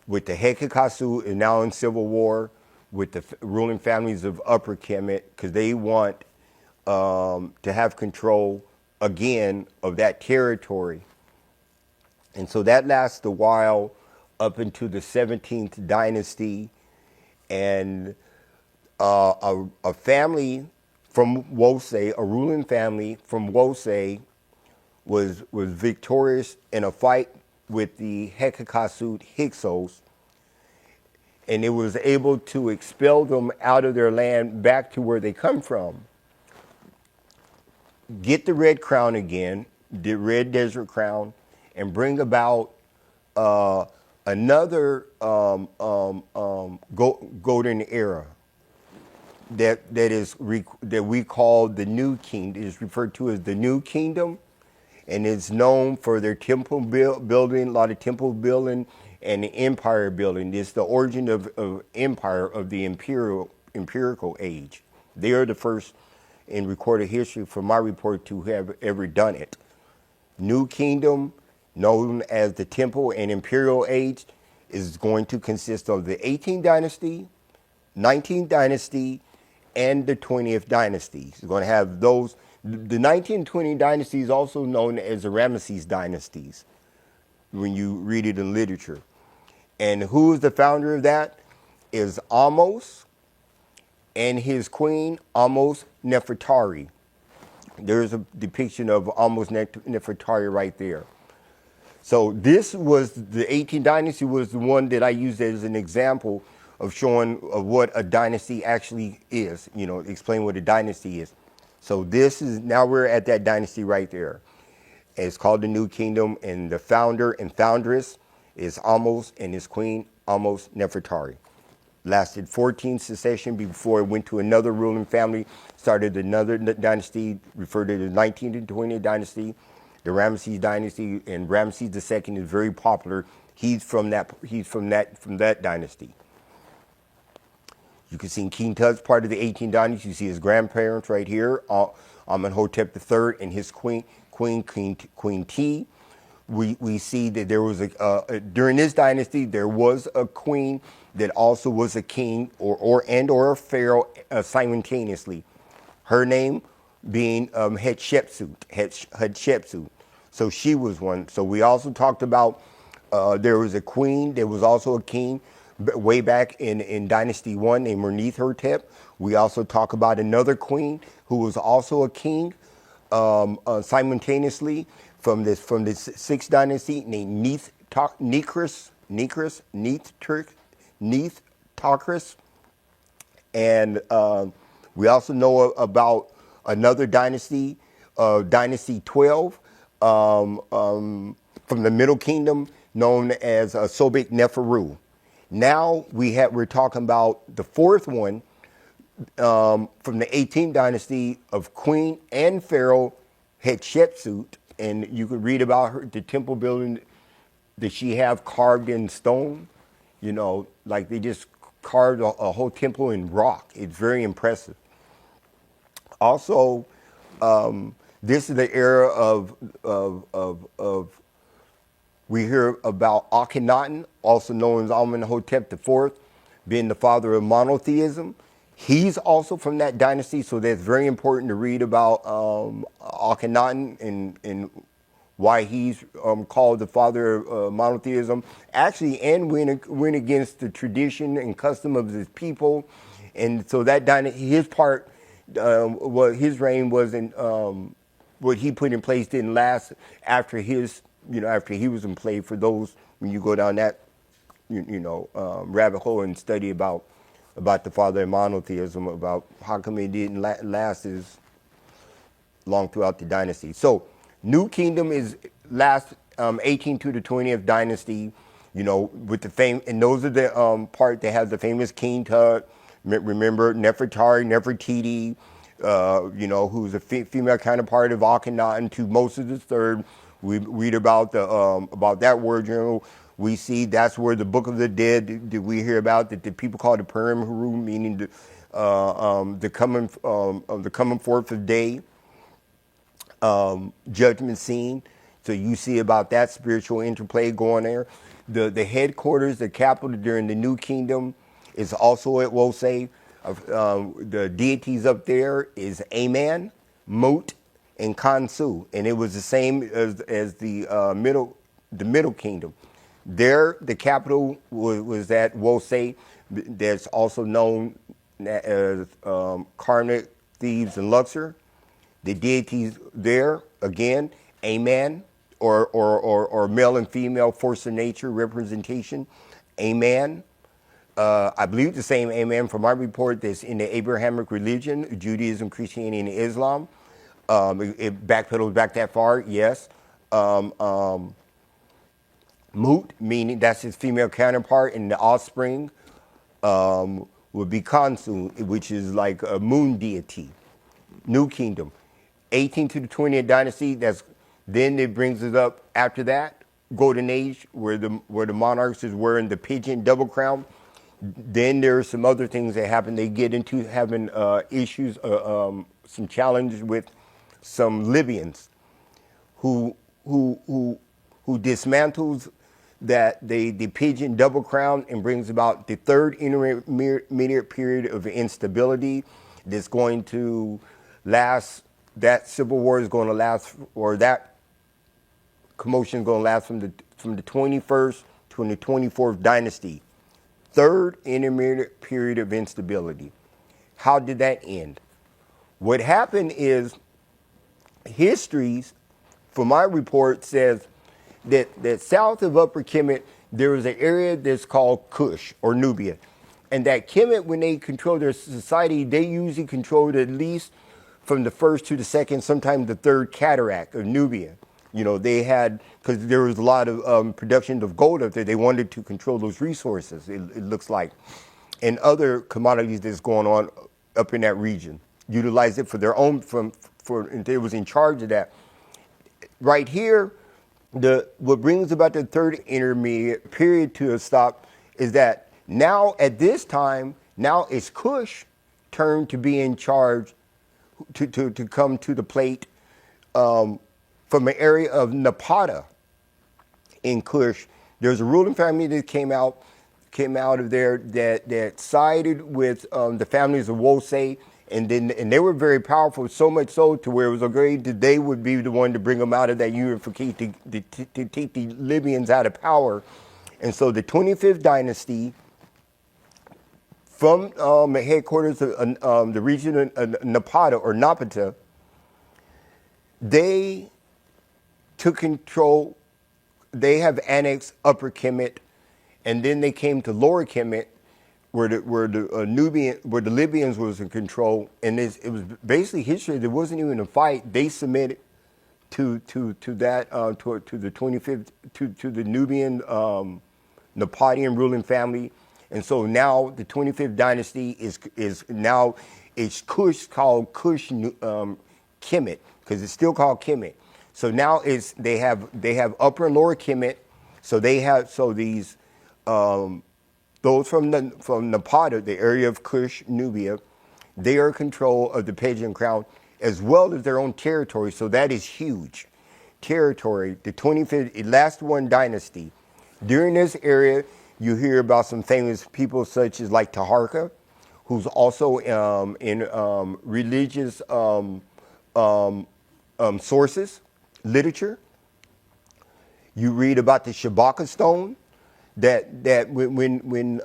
S3: with the Hekakasu, and now in civil war with the ruling families of Upper Kemet, because they want to have control again of that territory. And so that lasts a while up into the 17th dynasty, and a family from Wose, a ruling family from Wose, was victorious in a fight with the Hekakasut Hyksos, and it was able to expel them out of their land back to where they come from. Get the red crown again, the red desert crown, and bring about another golden era that we call the New Kingdom. It is referred to as the New Kingdom, and it's known for their temple building, a lot of temple building and empire building. It's the origin of empire, of the empirical age. They are the first in recorded history, from my report, to have ever done it. New Kingdom, known as the Temple and Imperial Age, is going to consist of the 18th dynasty, 19th dynasty, and the 20th dynasty. It's going to have those. The 19 and 20 dynasty is also known as the Ramesses dynasties when you read it in literature. And who is the founder of that? Is Ahmose and his queen, Ahmose Nefertari. There's a depiction of Ahmose Nefertari right there. So this was the 18th dynasty, was the one that I used as an example of showing of what a dynasty actually is, explain what a dynasty is. So this is, now we're at that dynasty right there. It's called the New Kingdom, and the founder and foundress is Ahmose and his queen, Ahmose Nefertari. Lasted 14 succession before it went to another ruling family, started another dynasty, referred to the 19th and 20th dynasty, the Ramesses dynasty, and Ramesses II is very popular. He's from that dynasty. You can see King Tut's part of the 18th dynasty. You see his grandparents right here, Amenhotep III and his queen T. We see that there was during this dynasty there was a queen that also was a king or a pharaoh simultaneously. Her name being Hatshepsut. So she was one. So we also talked about there was a queen. There was also a king way back in Dynasty 1 named Mernethotep. We also talk about another queen who was also a king simultaneously from this 6th dynasty named Neithotris. And we also know about another dynasty, Dynasty 12, from the Middle Kingdom, known as Sobek Neferu. Now we're talking about the 4th one from the 18th dynasty of Queen and Pharaoh Hatshepsut, and you could read about her, the temple building that she have carved in stone. Like they just carved a whole temple in rock. It's very impressive. Also, this is the era of we hear about Akhenaten, also known as Amenhotep IV, being the father of monotheism. He's also from that dynasty, so that's very important to read about Akhenaten and why he's called the father of monotheism, actually, and went against the tradition and custom of his people. And so that his part, what his reign wasn't, what he put in place didn't last after his, after he was in play. For those, when you go down that, rabbit hole and study about the father of monotheism, about how come it didn't last as long throughout the dynasty. So New Kingdom is last 18 to the 20th dynasty, with the fame, and those are the part that has the famous King Tut. Remember Nefertiti, who's a female counterpart of Akhenaten to Moses III. We read about that word journal. We see that's where the Book of the Dead that we hear about, that the people call the Purim Harum, meaning the coming forth of day, judgment scene. So you see about that spiritual interplay going there. The headquarters, the capital during the New Kingdom is also at Wosei. The deities up there is Aman, Mut, and Kansu, and it was the same as the Middle Kingdom. There, the capital was at Wosei. That's also known as Karnak, Thebes, and Luxor. The deities there, again, Aman, or male and female force of nature representation. Aman, I believe the same Aman from my report that's in the Abrahamic religion, Judaism, Christianity, and Islam. It backpedals back that far, yes. Mut, meaning that's his female counterpart, and the offspring would be Kansu, which is like a moon deity. New Kingdom. 18 to the 20th dynasty, then it brings us up after that, Golden Age, where the monarchs is wearing the pigeon double crown. Then there are some other things that happen. They get into having issues, some challenges with some Libyans who dismantles the pigeon double crown and brings about the third intermediate period of instability that's going to last. That civil war is going to last, or that commotion is going to last from the 21st to the 24th dynasty. Third intermediate period of instability. How did that end? What happened is, histories, for my report, says that south of Upper Kemet, there was an area that's called Kush, or Nubia. And that Kemet, when they control their society, they usually controlled at least from the first to the second, sometimes the third cataract of Nubia. They had, because there was a lot of production of gold up there, they wanted to control those resources, it looks like, and other commodities that's going on up in that region. Utilize it for their own, and they was in charge of that. Right here, what brings about the third intermediate period to a stop is that now, at this time, now it's Kush turn to be in charge, to come to the plate from an area of Napata in Kush. There's a ruling family that came out of there that sided with the families of Wosei, and they were very powerful, so much so to where it was agreed that they would be the one to bring them out of that unification, to take the Libyans out of power. And so the 25th dynasty, from the headquarters of the region of Napata, or Napata, they took control. They have annexed Upper Kemet, and then they came to Lower Kemet, where the Libyans was in control. And it was basically history. There wasn't even a fight. They submitted to the 25th to the Nubian Napatian ruling family. And so now the 25th dynasty is now it's Kush, called Kush Kemet, because it's still called Kemet. So now they have Upper and Lower Kemet. So these those from Napata, the area of Kush, Nubia, they are in control of the Pigeon Crown as well as their own territory. So that is huge territory. The 25th, last one dynasty. During this area, you hear about some famous people such as like Taharka, who's also in religious sources, literature. You read about the Shabaka stone, that when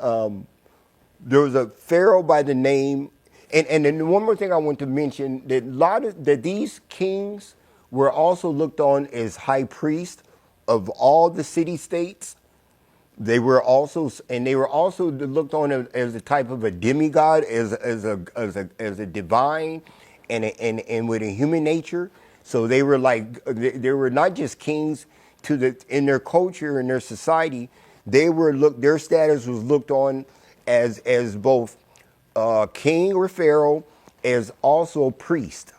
S3: there was a pharaoh by the name, and then one more thing I want to mention, that that these kings were also looked on as high priests of all the city states. They were also looked on as a type of a demigod, as a divine, and with a human nature. So they were they were not just kings in their culture and their society. Their status was looked on as both king or pharaoh, as also priest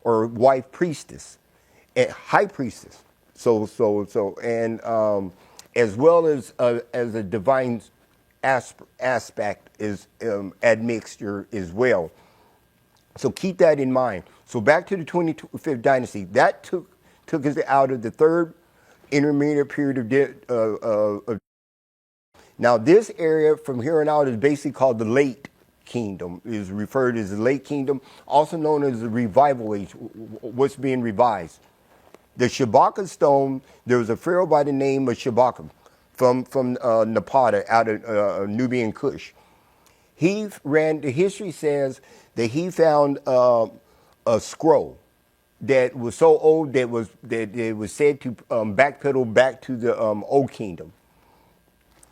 S3: or wife priestess and high priestess. And as well as a divine aspect is admixture as well. So keep that in mind. So back to the 25th dynasty, that took us out of the third intermediate period of. Now this area from here on out is basically called the late kingdom, is referred as the late kingdom, also known as the revival age, what's being revised. The Shabaka stone, there was a pharaoh by the name of Shabaka from Napata, out of Nubian Kush. The history says that he found a scroll that was so old that it was said to backpedal back to the Old Kingdom,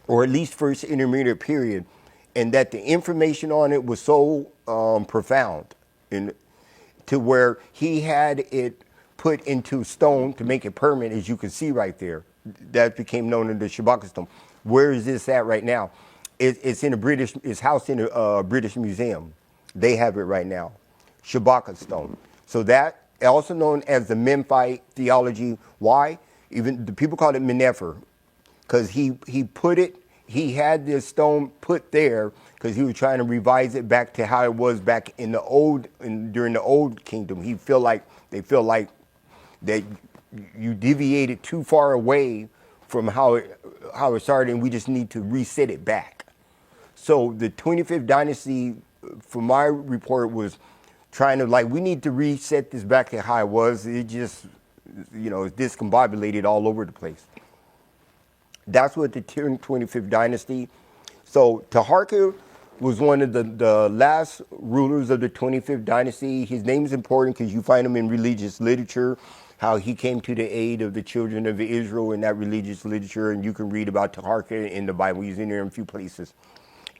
S3: or at least first intermediate period, and that the information on it was so profound, to where he had it put into stone to make it permanent, as you can see right there. That became known as the Shabaka stone. Where is this at right now? It's housed in a British museum. They have it right now, Shabaka stone. So that, also known as the Memphite theology. Why? Even the people call it Menefer, because he had this stone put there because he was trying to revise it back to how it was back in during the Old Kingdom. They feel like that you deviated too far away from how it started, and we just need to reset it back. So the 25th dynasty, from my report, was trying to, we need to reset this back to how it was. It just, it's discombobulated all over the place. That's what the 25th dynasty. So Taharqa was one of the last rulers of the 25th dynasty. His name is important because you find him in religious literature, how he came to the aid of the children of Israel in that religious literature, and you can read about Taharqa in the Bible. He's in there in a few places,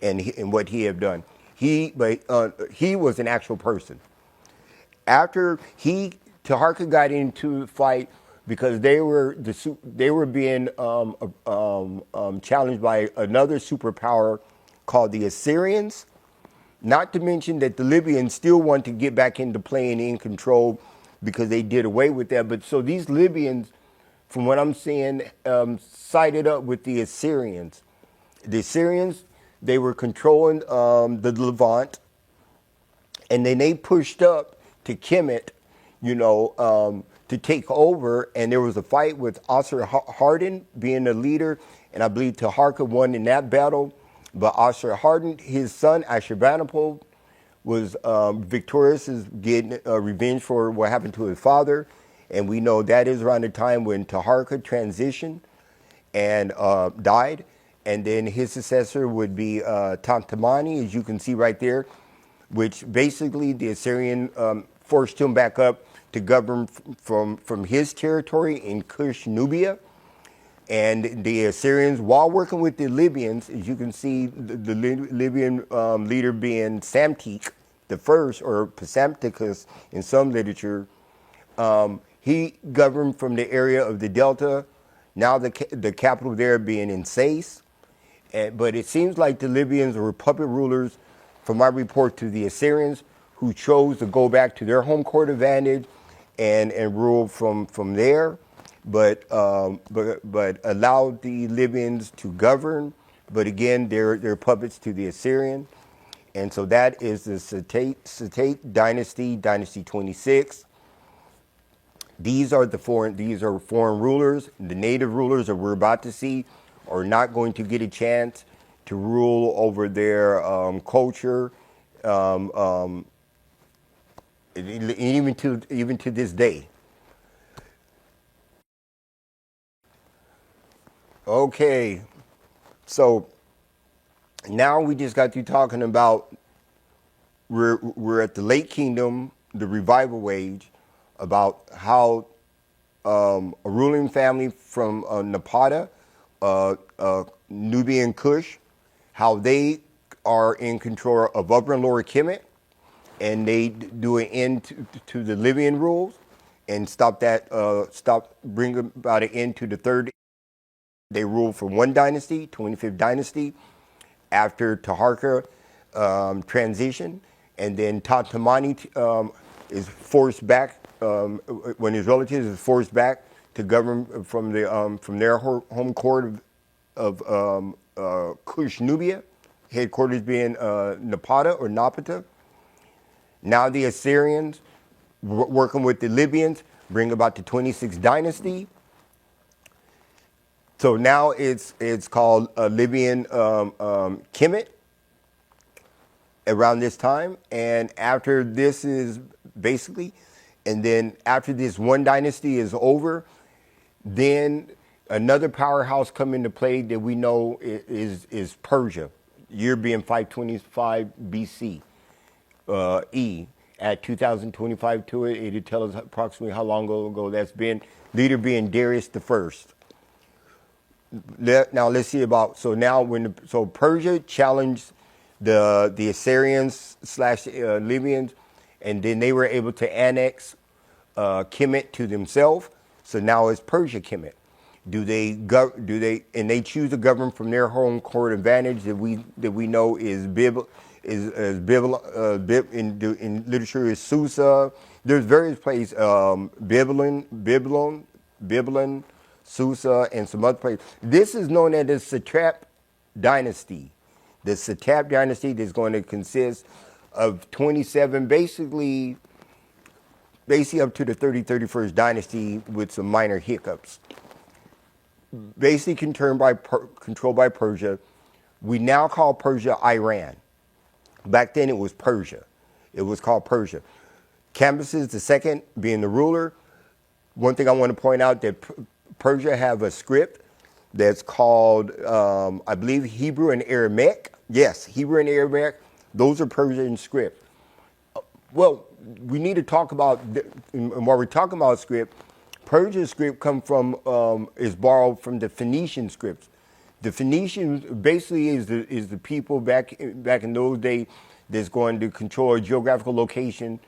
S3: and what he had done. He was an actual person. After Taharqa got into the fight because they were being challenged by another superpower called the Assyrians. Not to mention that the Libyans still want to get back into play and in control because they did away with that. But so these Libyans, from what I'm seeing, sided up with the Assyrians. The Assyrians, they were controlling the Levant, and then they pushed up to Kemet, to take over. And there was a fight with Assur-Hardan being the leader, and I believe Taharqa won in that battle. But Assur-Hardan, his son Ashurbanipal, was victorious, is getting revenge for what happened to his father. And we know that is around the time when Taharqa transitioned and died. And then his successor would be Tamtamani, as you can see right there, which basically the Assyrian forced him back up to govern from his territory in Kush, Nubia. And the Assyrians, while working with the Libyans, as you can see, the Libyan leader being Samtik the first, or Psamtikos in some literature, he governed from the area of the Delta, now the capital there being in Sais. But it seems like the Libyans were puppet rulers, from my report, to the Assyrians, who chose to go back to their home court advantage and rule from there. But allowed the Libyans to govern. But again, they're puppets to the Assyrian. And so that is the Setekh dynasty, dynasty 26. These are foreign rulers. The native rulers that we're about to see are not going to get a chance to rule over their culture, even to this day. Okay, so now we just got through talking about we're at the late kingdom, the revival age, about how a ruling family from Napata, Nubian Kush, how they are in control of Upper and Lower Kemet, and they do an end to the Libyan rules, and bring about an end to the third. They ruled for one dynasty, 25th dynasty, after Taharqa transition, and then Tatamani is forced back when his relatives is forced back to govern from their home court of Kush Nubia, headquarters being Napata or Napata. Now the Assyrians, working with the Libyans, bring about the 26th dynasty. So now it's called Libyan Kemet around this time. And after this is basically, and then after this one dynasty is over, then another powerhouse come into play that we know is Persia, year being 525 BC. At 2025 to it, it'll tell us approximately how long ago that's been. Leader being Darius the First. Now let's see about so Persia challenged the Assyrians / Libyans, and then they were able to annex Kemet to themselves. So now it's Persia Kemet. And they choose to govern from their home court advantage that we know is in literature is Susa. There's various places, Babylon, Susa, and some other places. This is known as the Setekh dynasty. The Setekh dynasty is going to consist of 27, basically up to the 31st dynasty with some minor hiccups. Basically controlled by Persia. We now call Persia Iran. Back then it was Persia. It was called Persia. Cambyses II being the ruler. One thing I want to point out that Persia have a script that's called, I believe, Hebrew and Aramaic. Yes, Hebrew and Aramaic. Those are Persian script. Well, we need to talk about, and while we're talking about script, Persian script is borrowed from the Phoenician scripts. The Phoenicians basically is the people back in those days that's going to control a geographical location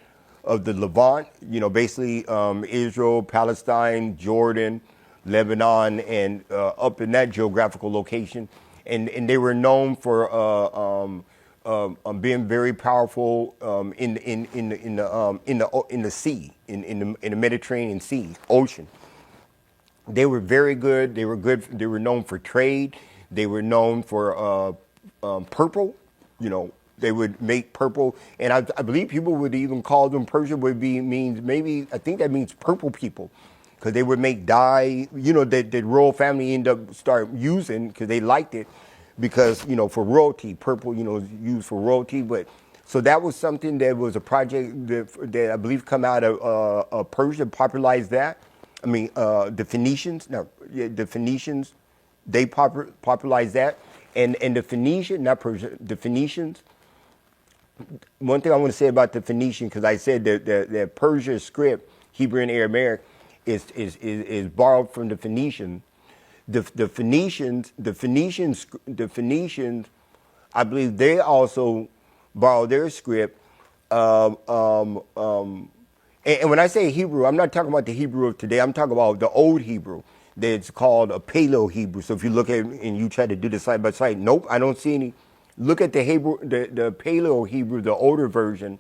S3: of the Levant. Basically Israel, Palestine, Jordan, Lebanon, and up in that geographical location, and they were known for being very powerful in the sea, in the Mediterranean Sea, ocean. They were very good. They were good. They were known for trade. They were known for purple. They would make purple, and I believe people would even call them Persia. I think that means purple people, because they would make dye. That royal family ended up start using because they liked it, because for royalty, purple is used for royalty. But so that was something that was a project that I believe come out of Persia, popularized that. The Phoenicians. No, yeah, the Phoenicians, they popularized that, and the Phoenician, not Persia, the Phoenicians. One thing I want to say about the Phoenician, because I said that Persia script, Hebrew and Aramaic, is borrowed from the Phoenician. The Phoenicians, I believe they also borrow their script. And when I say Hebrew, I'm not talking about the Hebrew of today. I'm talking about the old Hebrew that's called a Paleo Hebrew. So if you look at it and you try to do the side by side, nope, I don't see any. Look at the Hebrew, the Paleo Hebrew, the older version,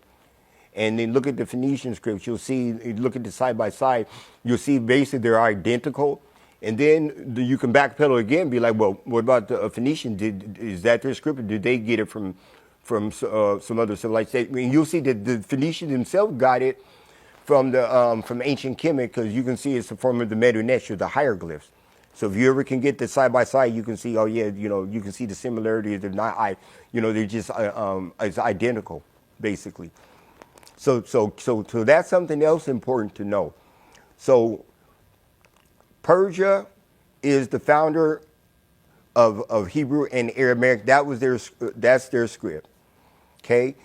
S3: and then look at the Phoenician scripts. You'll see, look at the side by side, you'll see basically they're identical. And then you can backpedal again and be like, well, what about the Phoenician? Is that their script, or did they get it from some other civilization? You'll see that the Phoenicians themselves got it from ancient Kemet, because you can see it's the form of the Medu-Nesh, or the hieroglyphs. So if you ever can get the side by side, you can see, you can see the similarities. They're not, they're just it's identical, basically. So that's something else important to know. So Persia is the founder of Hebrew and Aramaic. That's their script. Okay,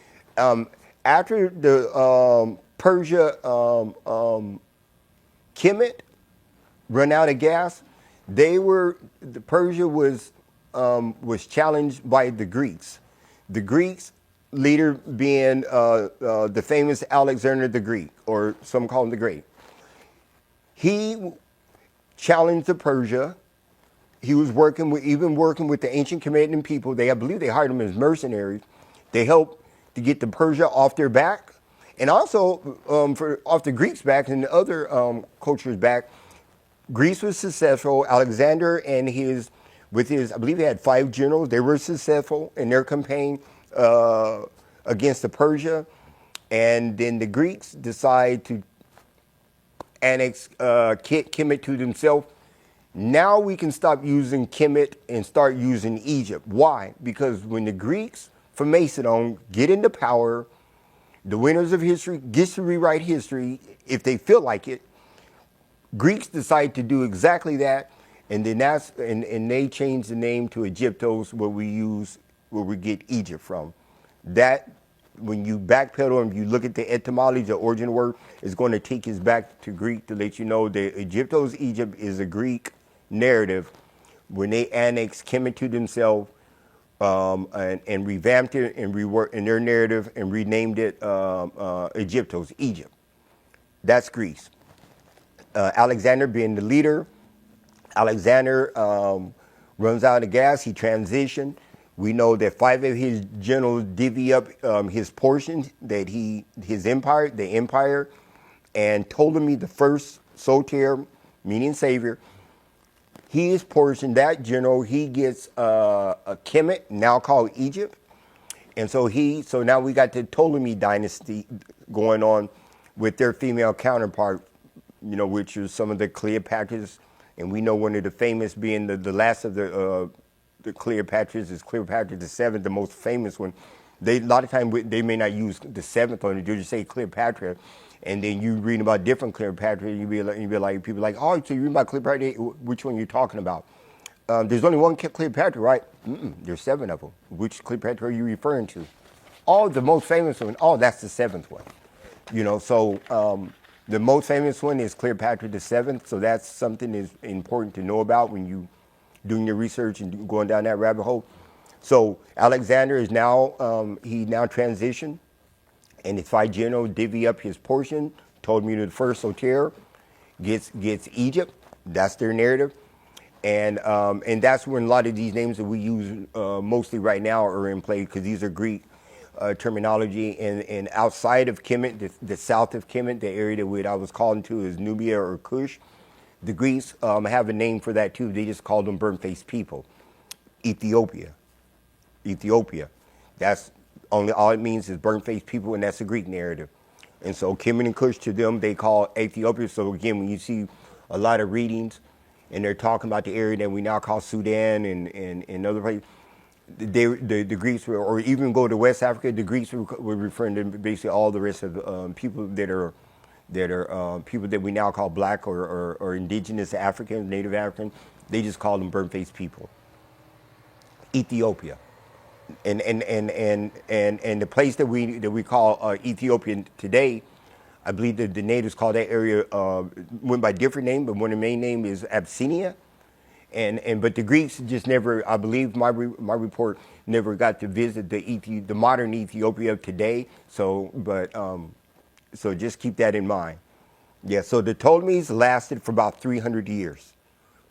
S3: after the Persia Kemet run out of gas, Persia was challenged by the Greeks. The Greeks leader being the famous Alexander the Greek, or some call him the Great. He challenged the Persia. He was working with the ancient Kemetic people. I believe they hired him as mercenaries. They helped to get the Persia off their back, and also off the Greeks' back and the other cultures' back. Greece was successful. Alexander and I believe he had 5 generals. They were successful in their campaign against the Persia, and then the Greeks decide to annex Kemet to themselves. Now we can stop using Kemet and start using Egypt. Why? Because when the Greeks from Macedon get into power, the winners of history gets to rewrite history if they feel like it. Greeks decide to do exactly that, and then and they change the name to Egyptos, where we get Egypt from. That, when you backpedal and you look at the etymology, the origin word, is going to take us back to Greek to let you know that Egyptos, Egypt is a Greek narrative when they annexed Kemet to themselves and revamped it and reworked in their narrative and renamed it Egyptos, Egypt. That's Greece. Alexander being the leader. Alexander runs out of gas. He transitioned. We know that 5 of his generals divvy up his portion, the empire, and Ptolemy the first, Soter, meaning savior, his portion, that general, he gets a Kemet, now called Egypt. And so now we got the Ptolemy dynasty going on with their female counterpart, which is some of the Cleopatras, and we know one of the famous being the last of the Cleopatras is Cleopatra the Seventh, the most famous one. A lot of times they may not use the seventh on it; they just say Cleopatra, and then you read about different Cleopatra, and you be like, people are like, oh, so you read about Cleopatra? Which one are you talking about? There's only one Cleopatra, right? There's 7 of them. Which Cleopatra are you referring to? Oh, the most famous one. Oh, that's the 7th one. The most famous one is Cleopatra the Seventh, so that's something that's important to know about when you doing your research and going down that rabbit hole. So Alexander is now he transitioned, and his 5 generals divvy up his portion. Ptolemy the first, Soter, gets Egypt. That's their narrative, and that's when a lot of these names that we use mostly right now are in play, because these are Greek terminology, and outside of Kemet, the south of Kemet, the area that I was calling to is Nubia or Kush. The Greeks have a name for that too. They just called them burnt-faced people. Ethiopia. That's all it means is burnt-faced people, and that's a Greek narrative. And so Kemet and Kush, to them, they call Ethiopia. So again, when you see a lot of readings and they're talking about the area that we now call Sudan and other places, the Greeks were, or even go to West Africa, the Greeks were referring to basically all the rest of people that are people that we now call black or indigenous Africans, native Africans. They just call them burnt-faced people. Ethiopia, and the place that we call Ethiopian today, I believe that the natives call that area went by different name, but one of the main name is Abyssinia. But the Greeks just never, I believe my report never got to visit the modern Ethiopia of today. So just keep that in mind. Yeah. So the Ptolemies lasted for about 300 years.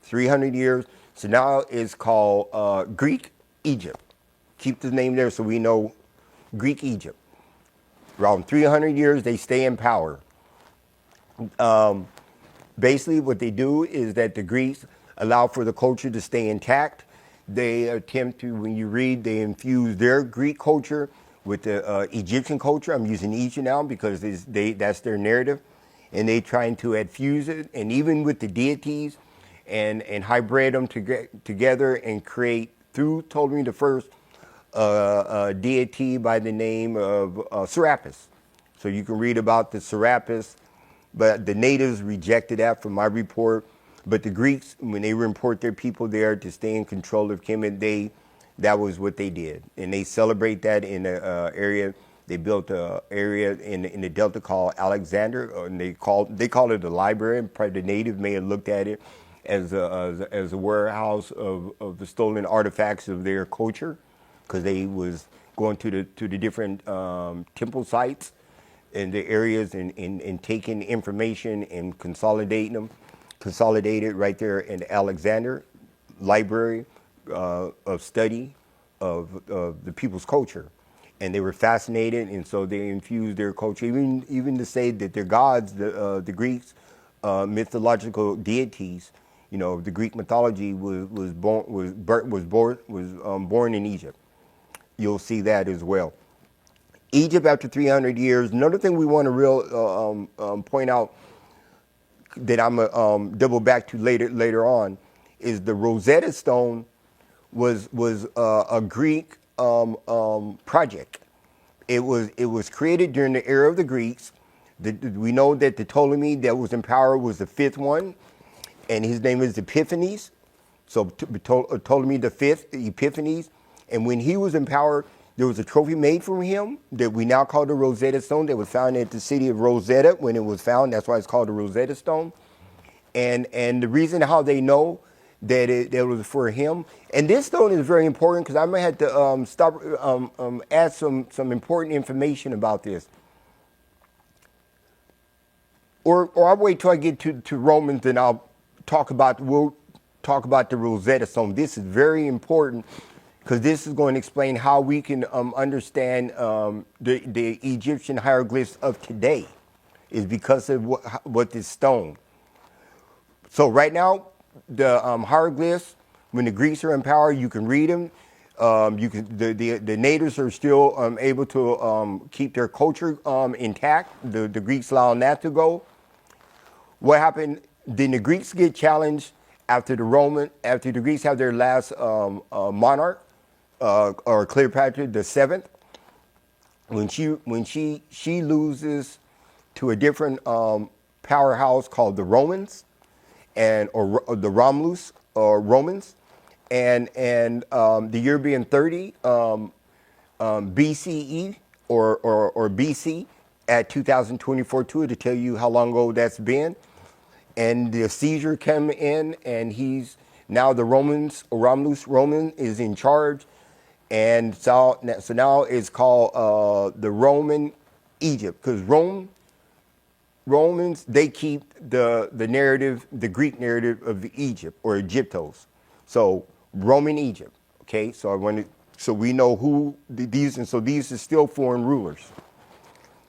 S3: 300 years. So now it's called Greek Egypt. Keep the name there so we know Greek Egypt. Around 300 years, they stay in power. Basically, what they do is that the Greeks allow for the culture to stay intact. They attempt to, when you read, they infuse their Greek culture with the Egyptian culture. I'm using Egypt now because that's their narrative. And they trying to fuse it, and even with the deities, and hybrid them together and create, through Ptolemy the First, a deity by the name of Serapis. So you can read about the Serapis, but the natives rejected that from my report. But the Greeks, when they import their people there to stay in control of Kemet, that was what they did, and they celebrate that in the area. They built an area in the Delta called Alexander, and they called it a library. Probably the native may have looked at it as a warehouse of the stolen artifacts of their culture, because they was going to the different temple sites in the areas and taking information and consolidated right there in Alexander library of study of the people's culture. And they were fascinated, and so they infused their culture, even to say that their gods, the Greeks, mythological deities, the Greek mythology was born in Egypt. You'll see that as well. Egypt after 300 years. Another thing we want to point out that I'm gonna double back to later on is the Rosetta Stone was a Greek project. It was created during the era of the Greeks. We know that the Ptolemy that was in power was the fifth one, and his name is Epiphanes. So Ptolemy the fifth, Epiphanes, and when he was in power, there was a trophy made for him that we now call the Rosetta Stone, that was found at the city of Rosetta when it was found. That's why it's called the Rosetta Stone. And the reason how they know that it was for him, and this stone is very important because I might have to add some important information about this. Or I'll wait till I get to Romans, and we'll talk about the Rosetta Stone. This is very important because this is going to explain how we can understand the Egyptian hieroglyphs of today, is because of what this stone. So right now, the hieroglyphs, when the Greeks are in power, you can read them. The natives are still able to keep their culture intact. The Greeks allowing that to go. What happened? Then the Greeks get challenged after the Greeks have their last monarch, or Cleopatra the seventh, when she loses to a different powerhouse called the Romans, or the Romulus or Romans, and the year being 30 BCE or BC at 2024 to tell you how long ago that's been. And the Caesar came in, and he's now the Romulus Roman is in charge, and so now it's called the Roman Egypt, because Romans, they keep the narrative, the Greek narrative of Egypt or Egyptos. So Roman Egypt. Okay, so we know who these, and so these are still foreign rulers.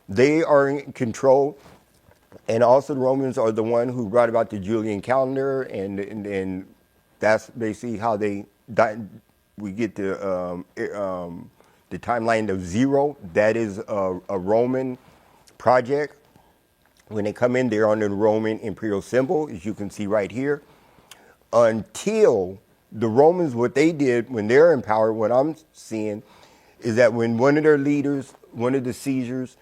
S3: They are in control, and also the Romans are the one who brought about the Julian calendar, and that's basically how we get the timeline of zero. That is a Roman project. When they come in, they're on the Roman imperial symbol, as you can see right here. Until the Romans, what they did when they're in power, what I'm seeing, is that when one of their leaders, one of the Caesars,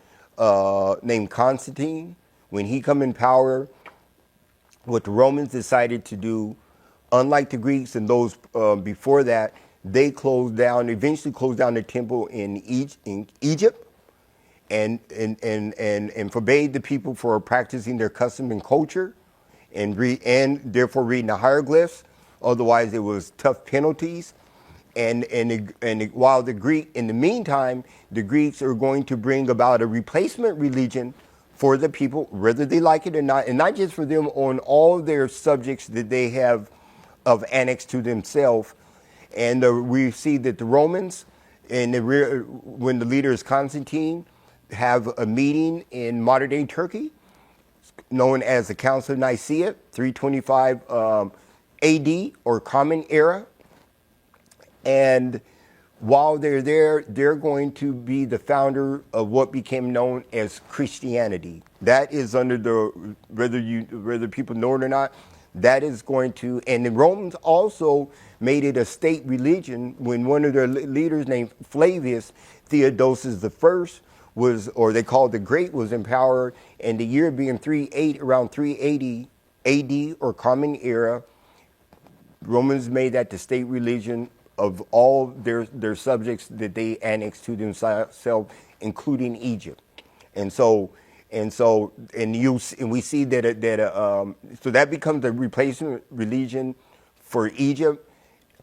S3: named Constantine, when he come in power, what the Romans decided to do, unlike the Greeks and those before that, they eventually closed down the temple in Egypt, and forbade the people for practicing their custom and culture, and therefore reading the hieroglyphs. Otherwise, it was tough penalties. While in the meantime, the Greeks are going to bring about a replacement religion for the people, whether they like it or not, and not just for them, on all their subjects that they have of annexed to themselves. And we see that the Romans, when the leader is Constantine, have a meeting in modern day Turkey, known as the Council of Nicaea, 325 AD or Common Era. And while they're there, they're going to be the founder of what became known as Christianity. That is under whether people know it or not, that is going to, and the Romans also made it a state religion when one of their leaders named Flavius Theodosius I was, or they called the Great, was in power, and the year being around 380 AD or Common Era, Romans made that the state religion of all their subjects that they annexed to themselves, including Egypt. And so and we see so that becomes the replacement religion for Egypt,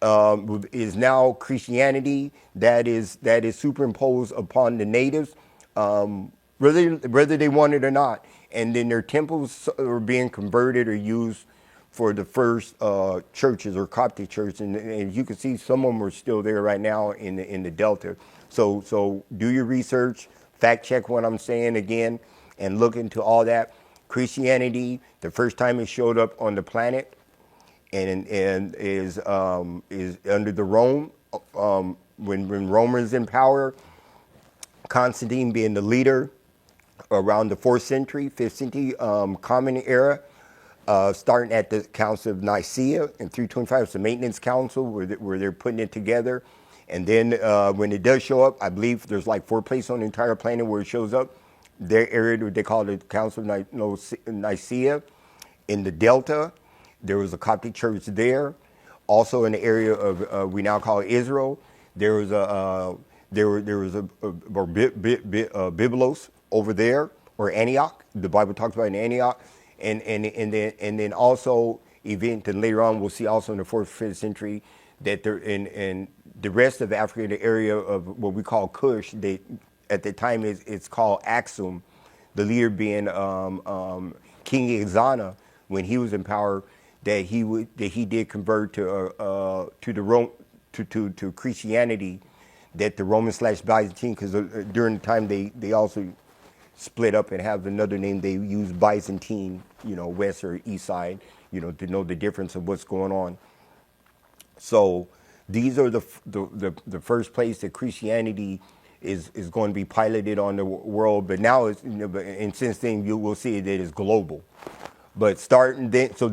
S3: is now Christianity that is superimposed upon the natives, whether they want it or not. And then their temples are being converted or used for the first churches or Coptic church, and you can see some of them are still there right now in the Delta. So do your research, fact check what I'm saying again, and look into all that. Christianity, the first time it showed up on the planet, and is under the Rome, when Rome was in power, Constantine being the leader around the 4th century, 5th century, Common Era, starting at the Council of Nicaea in 325. It's a maintenance council where they're putting it together. And then when it does show up, I believe there's like 4 places on the entire planet where it shows up. Their area, what they call the Council of Nicaea, in the Delta, there was a Coptic church there. Also in the area of we now call Israel, there was a Byblos over there, or Antioch. The Bible talks about in Antioch, and then also and later on we'll see also in the 4th, 5th century that there in the rest of Africa, the area of what we call Kush, at the time it's called Aksum, the leader being King Ixana when he was in power, that he did convert to Christianity, that the Roman/Byzantine, because during the time they also split up and have another name. They use Byzantine, west or east side, to know the difference of what's going on. So these are the first place that Christianity is going to be piloted on the world. But now it's, and since then you will see that it's global. But starting then, so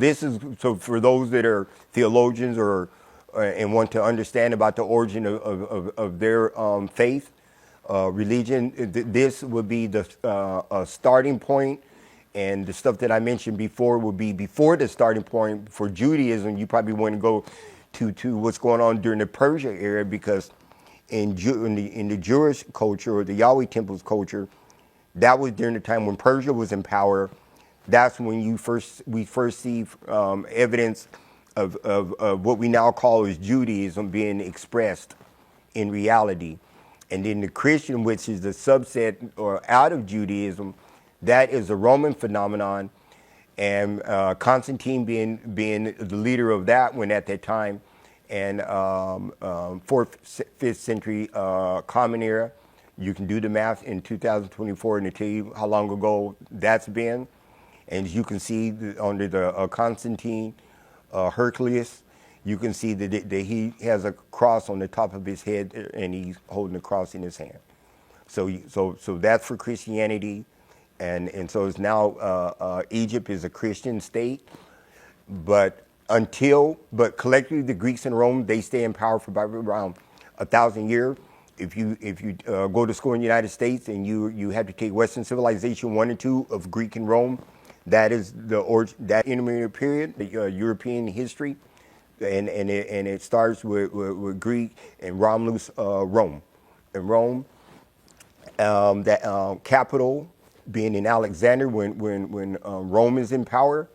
S3: for those that are theologians or and want to understand about the origin of their faith, religion, this would be the starting point, and the stuff that I mentioned before would be before the starting point. For Judaism, you probably want to go to what's going on during the Persia era, because in the Jewish culture, or the Yahweh temples culture, that was during the time when Persia was in power. That's when we first see evidence of what we now call as Judaism being expressed in reality. And then the Christian, which is the subset or out of Judaism, that is a Roman phenomenon, and Constantine being the leader of that one at that time, and 4th, 5th century Common Era. You can do the math in 2024 and tell you how long ago that's been. And you can see under the Constantine, Hercules, you can see that he has a cross on the top of his head, and he's holding the cross in his hand. So that's for Christianity, and so it's now Egypt is a Christian state, but collectively the Greeks and Rome, they stay in power for about around 1,000 years. If you go to school in the United States and you have to take Western Civilization 1 and 2 of Greek and Rome, that is that intermediate period, the European history, and it starts with Greek and Romulus, Rome, and Rome, that capital being in Alexander when Rome is in power,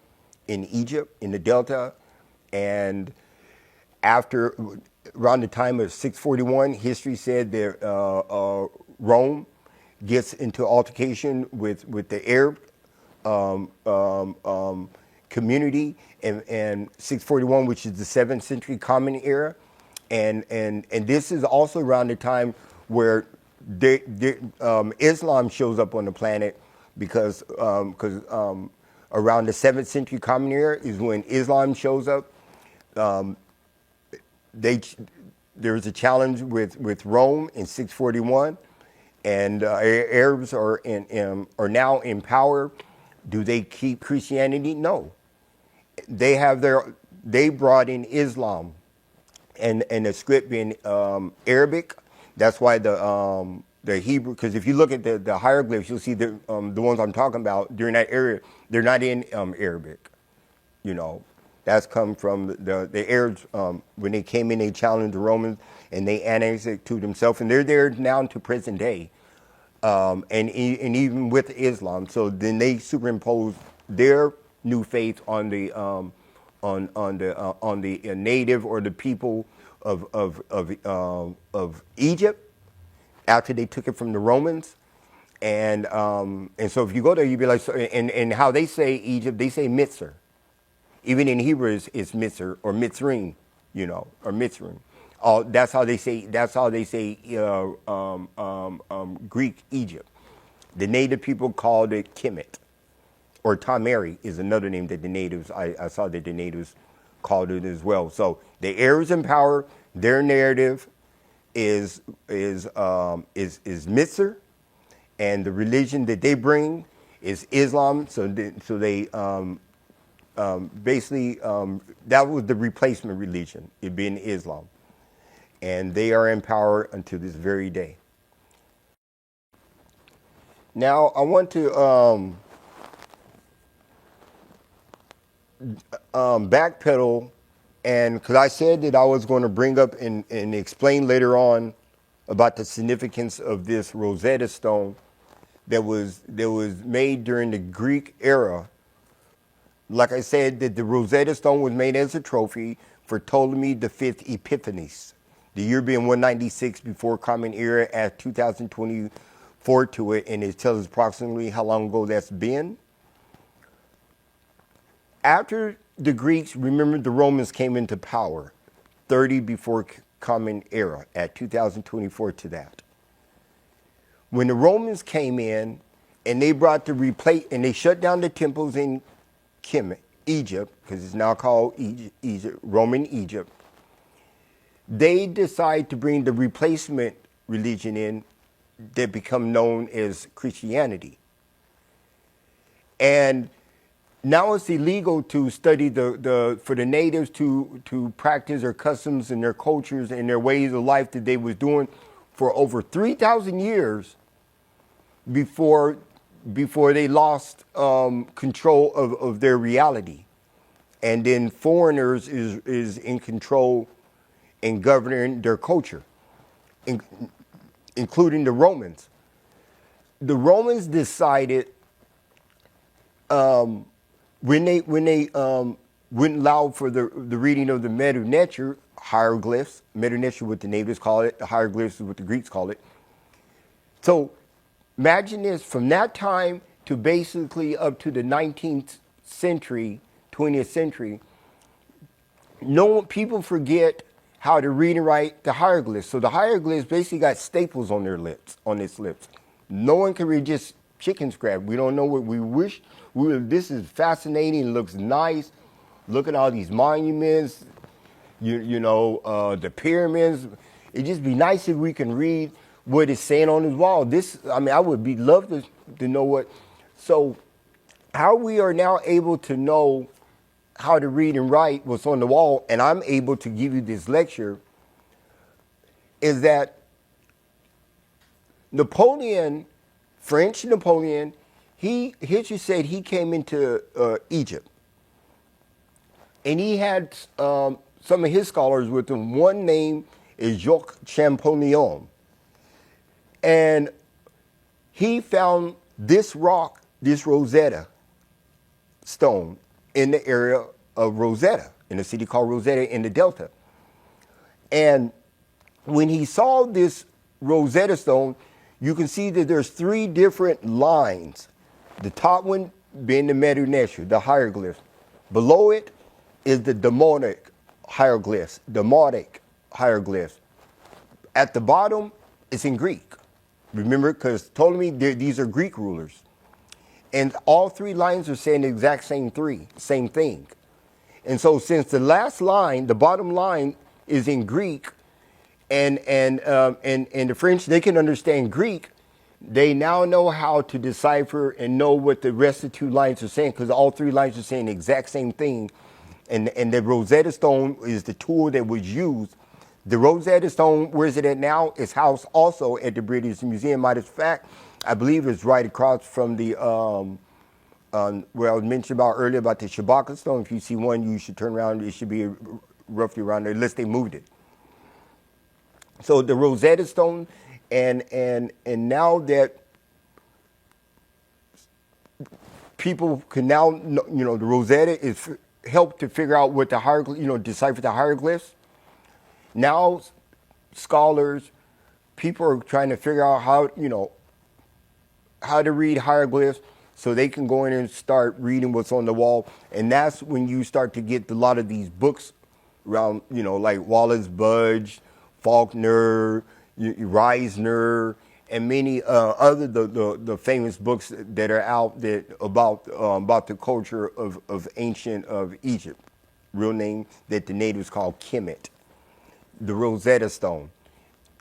S3: in Egypt in the Delta, and after around the time of 641, history said that Rome gets into altercation with the Arab community, and 641, which is the 7th century Common Era, and this is also around the time where Islam shows up on the planet, because around the 7th century Common Era is when Islam shows up. There's a challenge with Rome in 641, and Arabs are now in power. Do they keep Christianity? No. They brought in Islam, and the script being Arabic. That's why the Hebrew, because if you look at the hieroglyphs, you'll see the ones I'm talking about during that area, they're not in Arabic. You know, that's come from the Arabs. When they came in, they challenged the Romans and they annexed it to themselves, and they're there now to present day, and even with Islam. So then they superimposed their new faith on the native or the people of Egypt after they took it from the Romans. And so if you go there, you'd be like, so, and how they say Egypt, they say Mitzr. Even in Hebrew, it's Mitzr or Mitzrim, you know, or Mitzrim. That's how they say. That's how they say Greek Egypt. The native people called it Kemet, or Tameri is another name that the natives. I saw that the natives called it as well. So the Arabs in power, their narrative is Mitzr, and the religion that they bring is Islam. So they basically that was the replacement religion, it being Islam, and they are in power until this very day. Now I want to backpedal, and because I said that I was going to bring up and explain later on about the significance of this Rosetta Stone that was made during the Greek era. Like I said, that the Rosetta Stone was made as a trophy for Ptolemy V Epiphanes, the year being 196 before Common Era, at 2024 to it, and it tells us approximately how long ago that's been. After the Greeks, remember the Romans came into power, 30 before Common Era, at 2024 to that. When the Romans came in and they brought the and they shut down the temples in Egypt, because it's now called Egypt, Roman Egypt, they decide to bring the replacement religion in that become known as Christianity. And now it's illegal to study for the natives to practice their customs and their cultures and their ways of life that they was doing for over 3,000 years before they lost control of their reality. And then foreigners is in control and governing their culture, including the Romans. The Romans decided when they wouldn't allow for the reading of the Medu Neter hieroglyphs, Medu Neter what the natives call it, the hieroglyphs is what the Greeks call it. So imagine this, from that time to basically up to the 19th century, 20th century, people forget how to read and write the hieroglyphs. So the hieroglyphs basically got staples on their lips, on its lips. No one can read, just chicken scrap. We don't know what we wish. This is fascinating, looks nice. Look at all these monuments, the pyramids. It'd just be nice if we can read what it's saying on his wall. I would love to know what. So how we are now able to know how to read and write what's on the wall, and I'm able to give you this lecture, is that French Napoleon, history said he came into Egypt, and he had some of his scholars with him. One name is Jacques Champollion. And he found this rock, this Rosetta Stone, in the area of Rosetta, in a city called Rosetta in the Delta. And when he saw this Rosetta Stone, you can see that there's 3 different lines. The top one being the Medu Neter, the hieroglyphs. Below it is the Demotic hieroglyphs. At the bottom, it's in Greek. Remember, because Ptolemy, these are Greek rulers. And all 3 lines are saying the exact same thing. And so since the last line, the bottom line, is in Greek, and the French, they can understand Greek, they now know how to decipher and know what the rest of the 2 lines are saying, because all 3 lines are saying the exact same thing. And the Rosetta Stone is the tool that was used. The Rosetta Stone, where is it at now? It's housed also at the British Museum. Matter of fact, I believe it's right across from the where I was mentioned about earlier about the Shabaka stone. If you see one, you should turn around. It should be roughly around there, unless they moved it. So the Rosetta Stone, and now that people can now, the Rosetta is help to figure out what the hieroglyphs, decipher the hieroglyphs. Now, scholars, people are trying to figure out how to read hieroglyphs so they can go in and start reading what's on the wall. And that's when you start to get a lot of these books around, like Wallace Budge, Faulkner, Reisner, and many other the famous books that are out that about the culture of ancient of Egypt, real name that the natives call Kemet, the Rosetta Stone.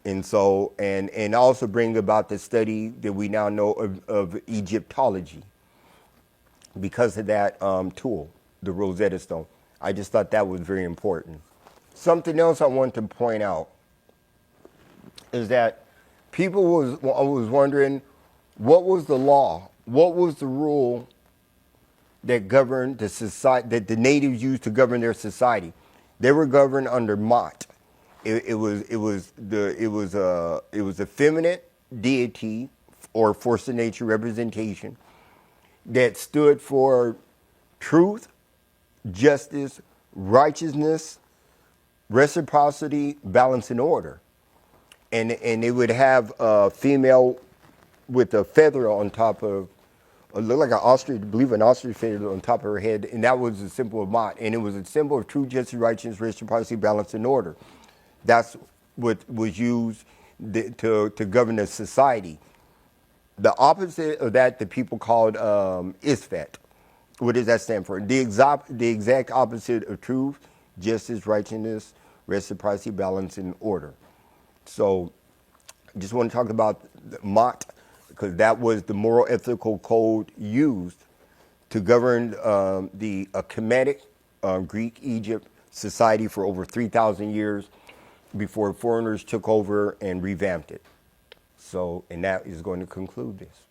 S3: And so, and also bring about the study that we now know of Egyptology because of that tool, the Rosetta Stone. I just thought that was very important. Something else I want to point out is that people was wondering, what was the law? What was the rule that governed the society, that the natives used to govern their society? They were governed under Mot. It was a feminine deity or force of nature representation that stood for truth, justice, righteousness, reciprocity, balance, and order. And it would have a female with a feather on top of, it looked like an ostrich, I believe an ostrich feather on top of her head, and that was the symbol of Mot. And it was a symbol of truth, justice, righteousness, reciprocity, balance, and order. That's what was used to govern the society. The opposite of that, the people called Isfet. What does that stand for? The exact opposite of truth, justice, righteousness, reciprocity, balance, and order. So I just want to talk about Mot, because that was the moral ethical code used to govern the Kemetic Greek Egypt society for over 3,000 years before foreigners took over and revamped it. So, and that is going to conclude this.